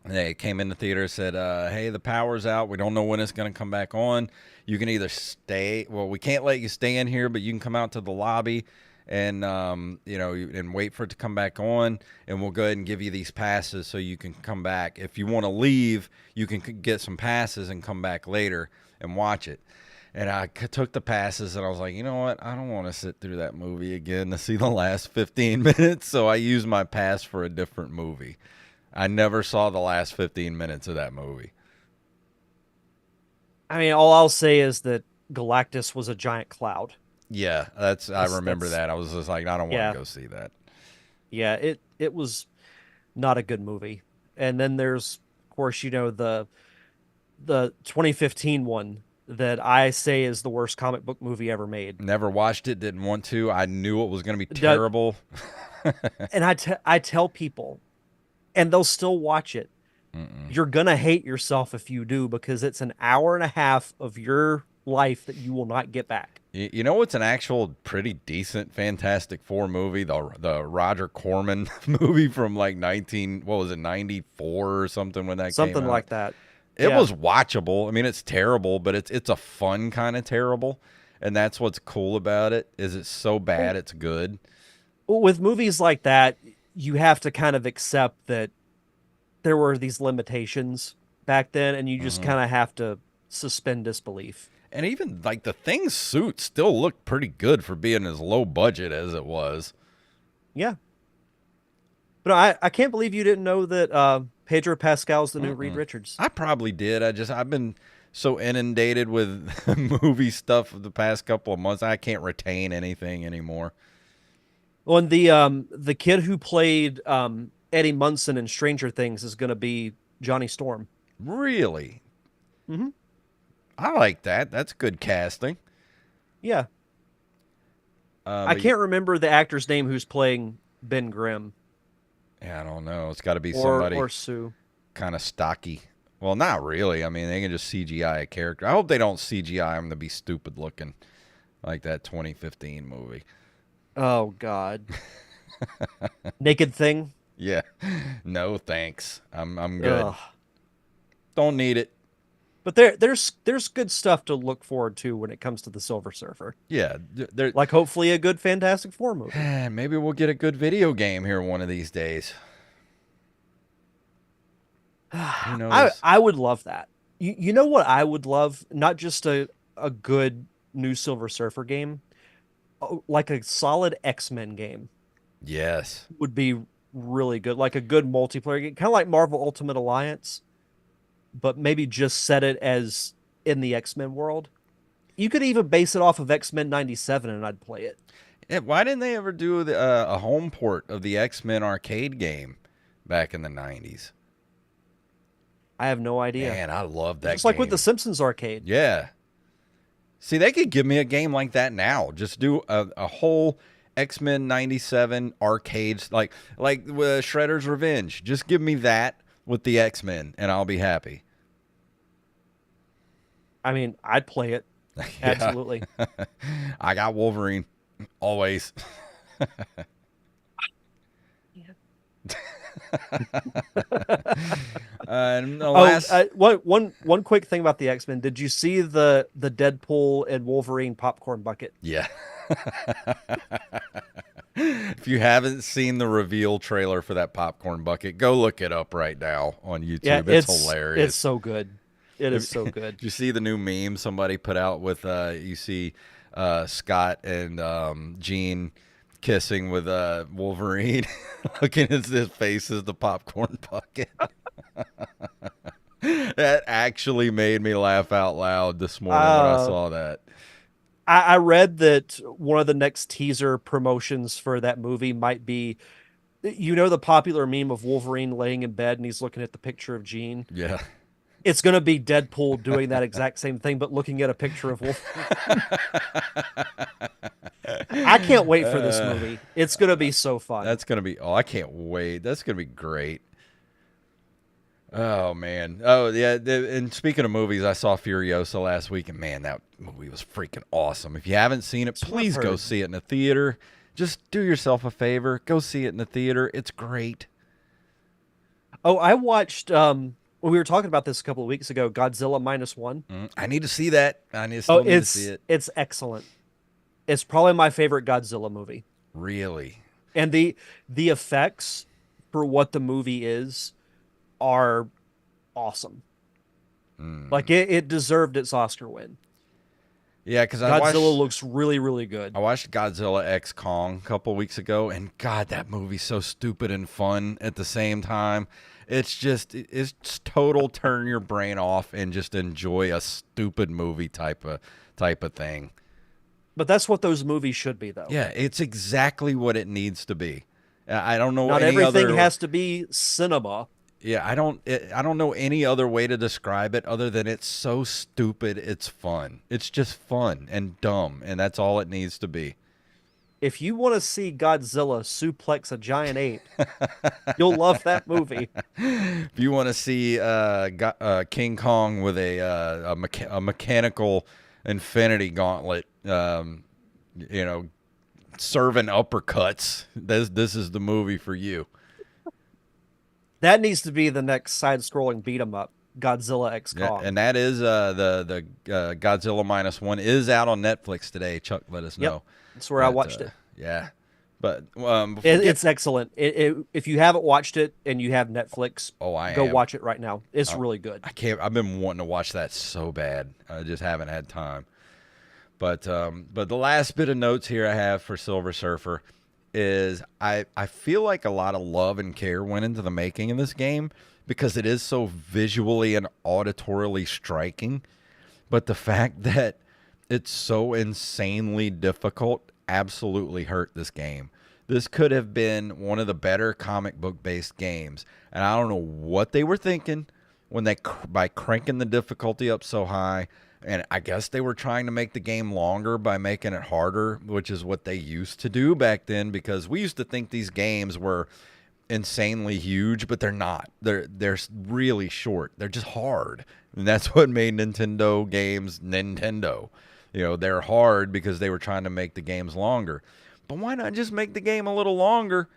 And they came in the theater and said, hey, the power's out. We don't know when it's going to come back on. You can either stay. Well, we can't let you stay in here, but you can come out to the lobby and, and wait for it to come back on. And we'll go ahead and give you these passes so you can come back. If you want to leave, you can get some passes and come back later and watch it. And I took the passes and I was like, you know what? I don't want to sit through that movie again to see the last 15 minutes. So I used my pass for a different movie. I never saw the last 15 minutes of that movie. I mean, all I'll say is that Galactus was a giant cloud. Yeah, I remember that. I was just like, I don't want Yeah. to go see that. Yeah, it was not a good movie. And then there's, of course, the 2015 one that I say is the worst comic book movie ever made. Never watched it, didn't want to. I knew it was going to be That- terrible. And I tell people, and they'll still watch it. You're gonna hate yourself if you do, because it's an hour and a half of your life that you will not get back. You know what's an actual pretty decent Fantastic Four movie? The Roger Corman movie from like 94 or something when that came Something out. like that. It Yeah. was watchable. I mean, it's terrible, but it's a fun kind of terrible. And that's what's cool about it, is it's so bad it's good. Well, with movies like that, you have to kind of accept that there were these limitations back then, and you just kind of have to suspend disbelief. And even like the Thing's suit still looked pretty good for being as low budget as it was. Yeah. But no, I can't believe you didn't know that Pedro Pascal's the new Reed Richards. I probably did. I've been so inundated with movie stuff the past couple of months. I can't retain anything anymore. Well, and the kid who played Eddie Munson in Stranger Things is going to be Johnny Storm. Really? Mm-hmm. I like that. That's good casting. Yeah. I But can't remember the actor's name who's playing Ben Grimm Yeah, I don't know. It's got to be or somebody Sue. kind of stocky. Well, not really. I mean, they can just CGI a character. I hope they don't CGI him to be stupid looking, like that 2015 movie. Oh God. Naked Thing. Yeah. No, thanks. I'm good. Ugh. Don't need it. But there's good stuff to look forward to when it comes to the Silver Surfer. Yeah, there. Like hopefully a good Fantastic Four movie. Maybe we'll get a good video game here one of these days. Who knows? I would love that. You know what I would love? Not just a good new Silver Surfer game, like a solid X-Men game Yes. would be really good. Like a good multiplayer game, kind of like Marvel Ultimate Alliance, but maybe just set it as in the X-Men world. You could even base it off of X-Men 97 and I'd play it. Yeah, why didn't they ever do a home port of the X-Men arcade game back in the 90s? I have no idea. Man, I love that Just like with game. the Simpsons arcade. Yeah. See, they could give me a game like that now. Just do a whole X-Men 97 arcades, like Shredder's Revenge. Just give me that with the X-Men, and I'll be happy. I mean, I'd play it. Yeah. Absolutely. I got Wolverine. Always. And the last... one quick thing about the X-Men. Did you see the Deadpool and Wolverine popcorn bucket? Yeah. If you haven't seen the reveal trailer for that popcorn bucket, go look it up right now on YouTube. Yeah, it's hilarious. It's so good. It is so good. Did you see the new meme somebody put out with you see Scott and Jean kissing with Wolverine? Looking at his face as the popcorn bucket. That actually made me laugh out loud this morning when I saw that. I read that one of the next teaser promotions for that movie might be, the popular meme of Wolverine laying in bed and he's looking at the picture of Jean. Yeah. It's going to be Deadpool doing that exact same thing, but looking at a picture of Wolverine. I can't wait for this movie. It's going to be so fun. That's going to be... Oh, I can't wait. That's going to be great. Oh, man. Oh, yeah. And speaking of movies, I saw Furiosa last week, and man, that movie was freaking awesome. If you haven't seen it, please go see it in the theater. Just do yourself a favor. Go see it in the theater. It's great. Oh, I watched... we were talking about this a couple of weeks ago, Godzilla -1. I need to see that. I need to see it. It's excellent. It's probably my favorite Godzilla movie. Really? And the effects for what the movie is are awesome. Like it deserved its Oscar win. Yeah, because Godzilla looks really, really good. I watched Godzilla X Kong a couple weeks ago, and God, that movie's so stupid and fun at the same time. It's total turn your brain off and just enjoy a stupid movie type of thing. But that's what those movies should be, though. Yeah, it's exactly what it needs to be. I don't know. Not everything has to be cinema. Yeah, I don't know any other way to describe it other than it's so stupid, it's fun. It's just fun and dumb, and that's all it needs to be. If you want to see Godzilla suplex a giant ape, you'll love that movie. If you want to see King Kong with a mechanical infinity gauntlet, serving uppercuts, this is the movie for you. That needs to be the next side-scrolling beat 'em up, Godzilla X Kong. Yeah, and that is the Godzilla -1 is out on Netflix today. Chuck let us know. Yep. That's where I watched it. Yeah, but it's excellent. If you haven't watched it and you have Netflix, go watch it right now. It's really good. I've been wanting to watch that so bad. I just haven't had time. But the last bit of notes here I have for Silver Surfer is I feel like a lot of love and care went into the making of this game because it is so visually and auditorily striking. But the fact that it's so insanely difficult absolutely hurt this game. This could have been one of the better comic book based games. And I don't know what they were thinking when by cranking the difficulty up so high. And I guess they were trying to make the game longer by making it harder, which is what they used to do back then, because we used to think these games were insanely huge, but they're not. They're really short. They're just hard. And that's what made Nintendo games Nintendo. They're hard because they were trying to make the games longer. But why not just make the game a little longer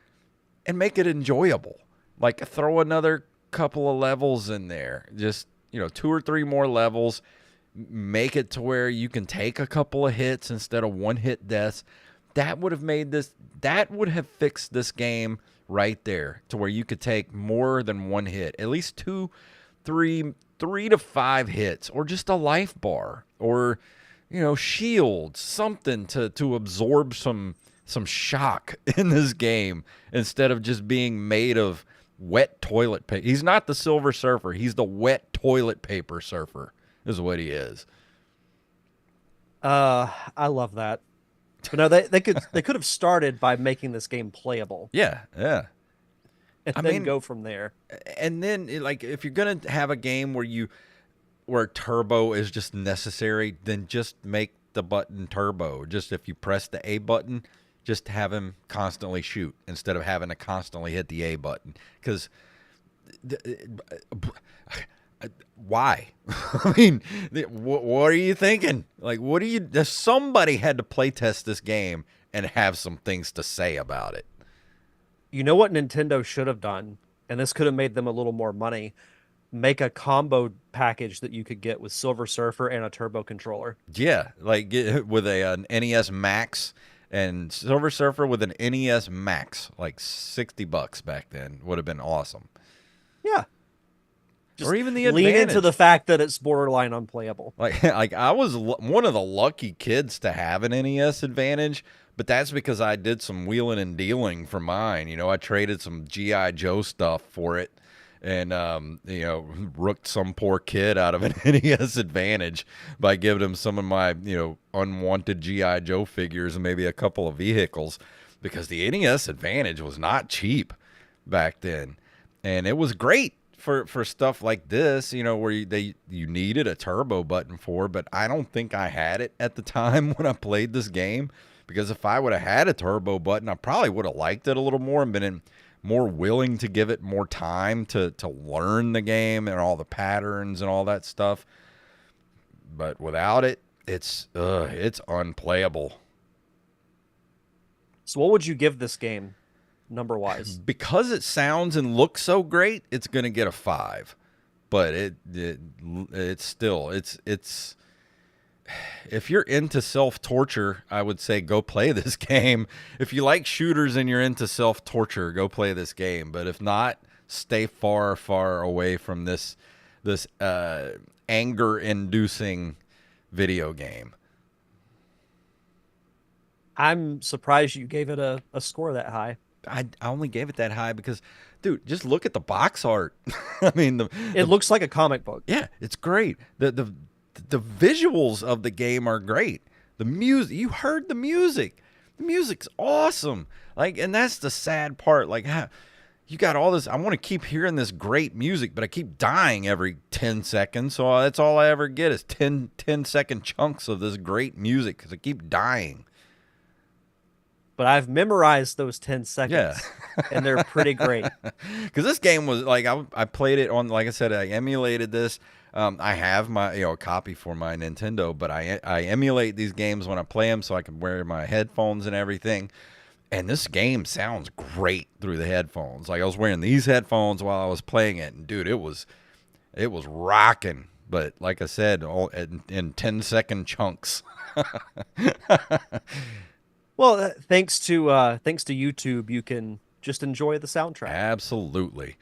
and make it enjoyable? Like throw another couple of levels in there. Just 2 or 3 more levels, make it to where you can take a couple of hits instead of one-hit deaths. That would have fixed this game right there, to where you could take more than one hit, at least 2, 3 to 5 hits, or just a life bar, or shields, something to absorb some shock in this game, instead of just being made of wet toilet paper. He's not the Silver Surfer. He's the wet toilet paper surfer, is what he is. I love that. But no, they could have started by making this game playable. Yeah. And then go from there. And then, like, if you're gonna have a game where turbo is just necessary, then just make the button turbo. Just if you press the A button, just have him constantly shoot instead of having to constantly hit the A button. Because why? I mean, what are you thinking? Like, somebody had to play test this game and have some things to say about it. You know what Nintendo should have done, and this could have made them a little more money? Make a combo package that you could get with Silver Surfer and a turbo controller. Yeah, like with an NES Max and Silver Surfer with an NES Max, like $60 back then would have been awesome. Yeah. Just or even the lean Advantage. into the fact that it's borderline unplayable. Like I was one of the lucky kids to have an NES Advantage, but that's because I did some wheeling and dealing for mine. I traded some G.I. Joe stuff for it, and rooked some poor kid out of an NES Advantage by giving him some of my unwanted G.I. Joe figures and maybe a couple of vehicles, because the NES Advantage was not cheap back then, and it was great for stuff like this, where you needed a turbo button for. But I don't think I had it at the time when I played this game, because if I would have had a turbo button, I probably would have liked it a little more and been more willing to give it more time to learn the game and all the patterns and all that stuff. But without it, it's unplayable. So what would you give this game, number-wise? Because it sounds and looks so great, it's going to get a 5. But it's still if you're into self-torture, I would say go play this game. If you like shooters and you're into self-torture, go play this game. But if not, stay far, far away from this anger-inducing video game. I'm surprised you gave it a score that high. I only gave it that high because, dude, just look at the box art. I mean, it looks like a comic book. Yeah, it's great. The visuals of the game are great. The music, you heard the music. The music's awesome. Like, and that's the sad part. Like, you got all this. I want to keep hearing this great music, but I keep dying every 10 seconds. So that's all I ever get is 10-second chunks of this great music because I keep dying. But I've memorized those 10 seconds. Yeah. And they're pretty great. Because this game was like, I played it on, like I said, I emulated this. I have my a copy for my Nintendo, but I emulate these games when I play them so I can wear my headphones and everything. And this game sounds great through the headphones. Like I was wearing these headphones while I was playing it, and dude, it was rocking. But like I said, all in 10-second chunks. Well, thanks to YouTube, you can just enjoy the soundtrack. Absolutely.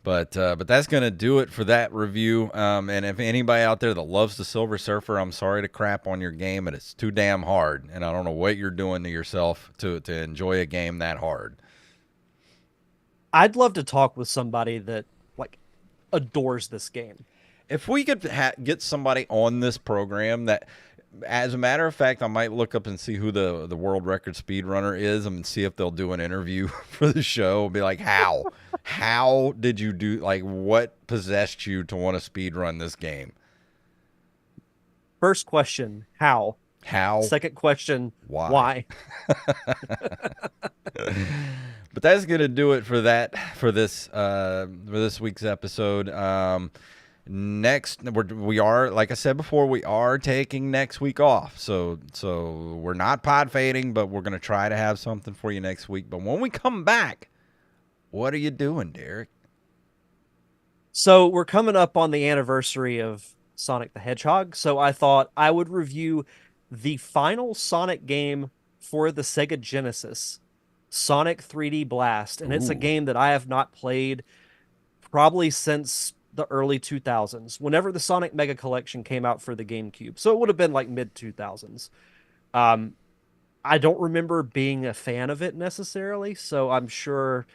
But that's going to do it for that review. And if anybody out there that loves the Silver Surfer, I'm sorry to crap on your game, but it's too damn hard. And I don't know what you're doing to yourself to enjoy a game that hard. I'd love to talk with somebody that like adores this game. If we could get somebody on this program that, as a matter of fact, I might look up and see who the world record speedrunner is and see if they'll do an interview for the show. Be like, how did you do, like, what possessed you to want to speedrun this game? First question, how? How? Second question, why? But that's going to do it for this week's episode. Next, we are, like I said before, we are taking next week off. So we're not pod fading, but we're going to try to have something for you next week. But when we come back, what are you doing, Derek? So we're coming up on the anniversary of Sonic the Hedgehog, so I thought I would review the final Sonic game for the Sega Genesis, Sonic 3D Blast, and it's a Ooh. game that I have not played probably since the early 2000s, whenever the Sonic Mega Collection came out for the GameCube. So it would have been like mid 2000s. Um, I don't remember being a fan of it necessarily, so I'm sure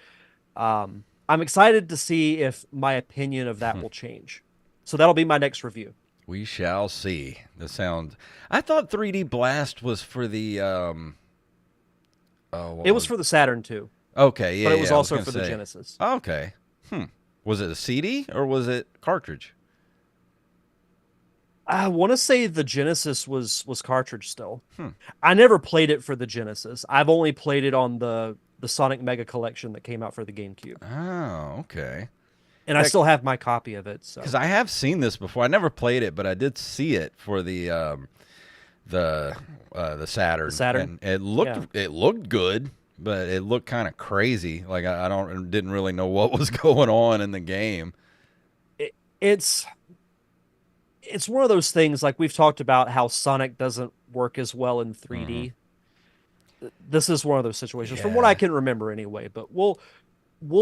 I'm excited to see if my opinion of that will change. So that'll be my next review. We shall see. The sound. I thought 3D Blast was for the. Oh, what It was was? for the Saturn too, Okay, yeah, but it was yeah. I was also gonna for the say. Genesis. Okay. Was it a CD or was it cartridge? I want to say the Genesis was cartridge still. Hmm. I never played it for the Genesis. I've only played it on the Sonic Mega Collection that came out for the GameCube, Oh, okay. and I still have my copy of it. Because So I have seen this before. I never played it, but I did see it for the Saturn. the Saturn, And it yeah, looked good, but it looked kind of crazy. Like I didn't really know what was going on in the game. it, it's it's one of those things like we've talked about how Sonic doesn't work as well in 3D. This is one of those situations from what I Yeah. can remember anyway, but we'll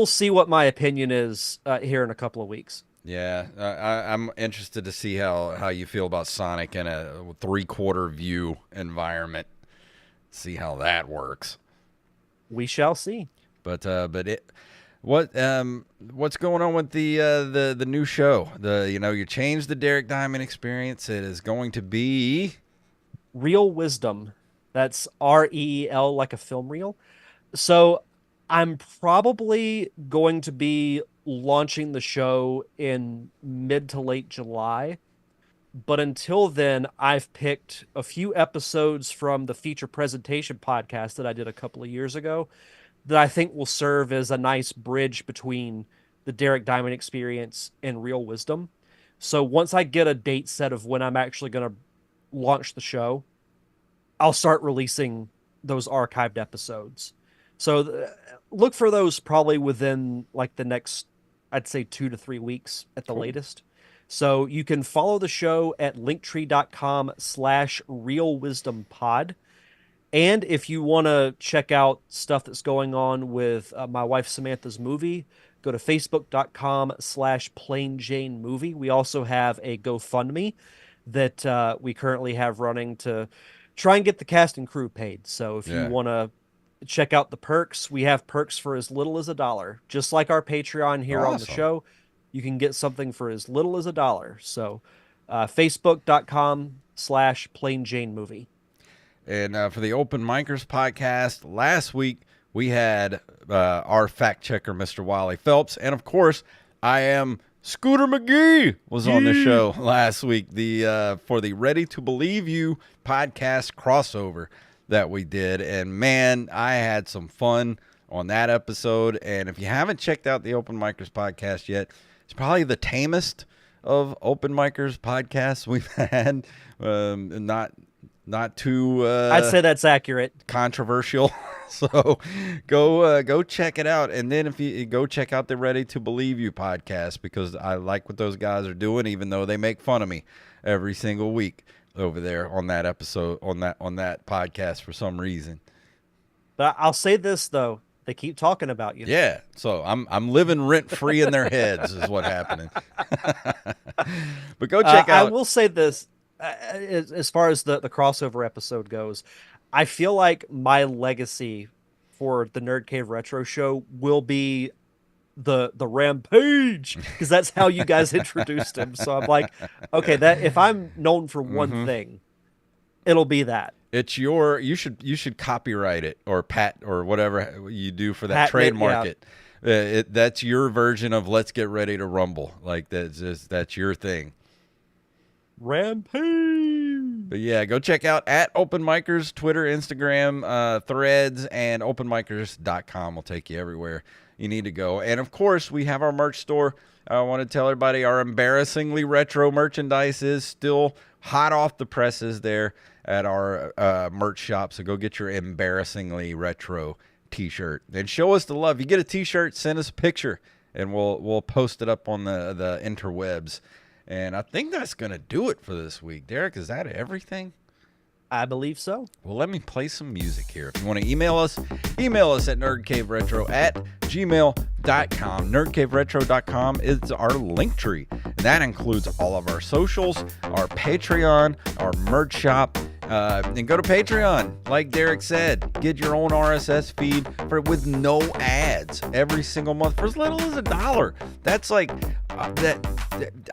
see what my opinion is here in a couple of weeks. Yeah, I'm interested to see how you feel about Sonic in a 3/4 view environment. See how that works. We shall see. But what's going on with the new show? You changed the Derek Diamond experience. It is going to be Real Wisdom. That's REEL, like a film reel. So I'm probably going to be launching the show in mid to late July. But until then, I've picked a few episodes from the feature presentation podcast that I did a couple of years ago that I think will serve as a nice bridge between the Derek Diamond experience and Real Wisdom. So once I get a date set of when I'm actually going to launch the show, I'll start releasing those archived episodes. So look for those probably within like the next, I'd say 2 to 3 weeks at the cool. latest. So you can follow the show at linktree.com/realwisdompod. And if you want to check out stuff that's going on with my wife Samantha's movie, go to facebook.com/plain Jane movie. We also have a GoFundMe that we currently have running to try and get the cast and crew paid. So if you Yeah. want to check out the perks, we have perks for as little as $1. Just like our Patreon here on the Awesome. show, you can get something for as little as $1. So facebook.com/plain Jane movie. And for the Open Micers podcast, last week we had our fact checker, Mr. Wally Phelps. And of course, I am Scooter McGee was on the show last week for the Ready to Believe You podcast crossover that we did. And man, I had some fun on that episode. And if you haven't checked out the Open Micers podcast yet, it's probably the tamest of Open Micers podcasts we've had. Not too I'd say that's accurate. controversial. So go check it out. And then if you go check out the Ready to Believe You podcast, because I like what those guys are doing, even though they make fun of me every single week over there on that episode, on that podcast for some reason. But I'll say this though, they keep talking about you. Yeah. So I'm living rent free in their heads is what's happening. But go check I out. will say this, as far as the crossover episode goes, I feel like my legacy for the Nerd Cave Retro Show will be the Rampage, because that's how you guys introduced him. So I'm like, okay, that if I'm known for one thing, it'll be that. It's you should copyright it or whatever you do for that Patent it, trademark yeah. it. That's your version of Let's Get Ready to Rumble. Like that's your thing. Rampage. But yeah, go check out at Open Micers, Twitter, Instagram, Threads, and openmicers.com will take you everywhere you need to go. And of course, we have our merch store. I want to tell everybody our embarrassingly retro merchandise is still hot off the presses there at our merch shop. So go get your embarrassingly retro t-shirt and show us the love. You get a t-shirt, send us a picture and we'll post it up on the interwebs. And I think that's gonna do it for this week. Derek, is that everything? I believe so. Well, let me play some music here. If you want to email us at nerdcaveretro@gmail.com. Nerdcaveretro.com is our link tree. That includes all of our socials, our Patreon, our merch shop. And go to Patreon, like Derek said. Get your own RSS feed with no ads every single month for as little as $1. That's like that.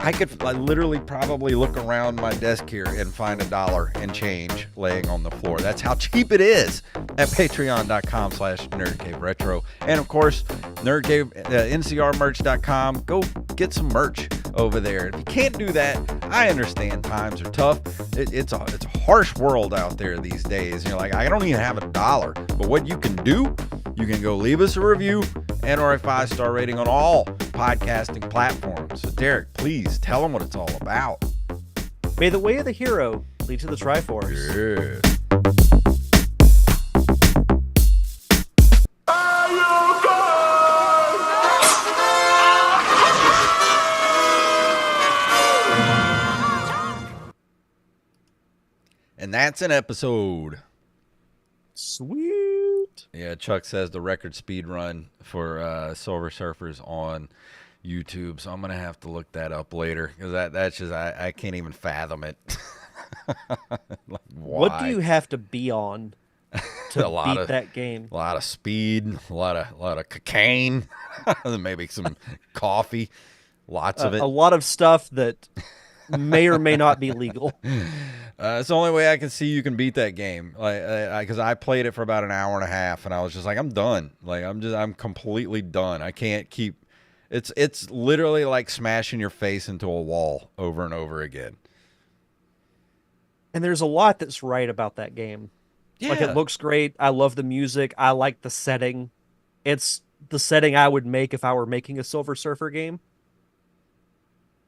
I could literally probably look around my desk here and find $1 and change laying on the floor. That's how cheap it is at patreon.com/nerdcaveretro. And of course, ncrmerch.com. Go get some merch over there. If you can't do that, I understand times are tough. It's a harsh world out there these days. And you're like, I don't even have $1. But what you can do, you can go leave us a review and or a 5-star rating on all podcasting platforms. So Derek, please tell them what it's all about. May the way of the hero lead to the Triforce. Yeah. And that's an episode. Sweet. Yeah, Chuck says the record speed run for Silver Surfers on YouTube. So I'm going to have to look that up later because that's just, I can't even fathom it. Like, what do you have to be on to beat that game? A lot of speed, a lot of cocaine, maybe some coffee, lots of it. A lot of stuff that may or may not be legal. It's the only way I can see you can beat that game. Like, because I played it for about an hour and a half, and I was just like, I'm done. Like, I'm completely done. I can't keep. It's literally like smashing your face into a wall over and over again. And there's a lot that's right about that game. Yeah. Like, it looks great. I love the music. I like the setting. It's the setting I would make if I were making a Silver Surfer game.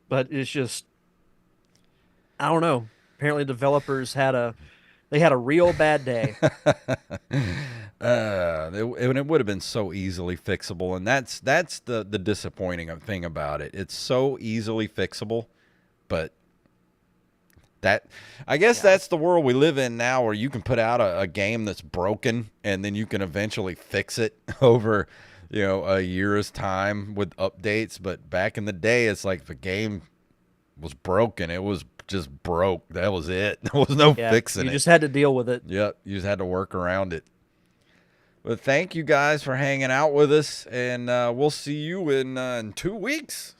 But it's just, I don't know. Apparently developers had a real bad day. It would have been so easily fixable, and that's the disappointing thing about it. It's so easily fixable, but that's the world we live in now, where you can put out a game that's broken and then you can eventually fix it over, a year's time with updates. But back in the day, it's like the game was broken. It was just broke. That was it. There was no fixing it. You just had to deal with it. Yep. You just had to work around it. But thank you guys for hanging out with us, and we'll see you in 2 weeks.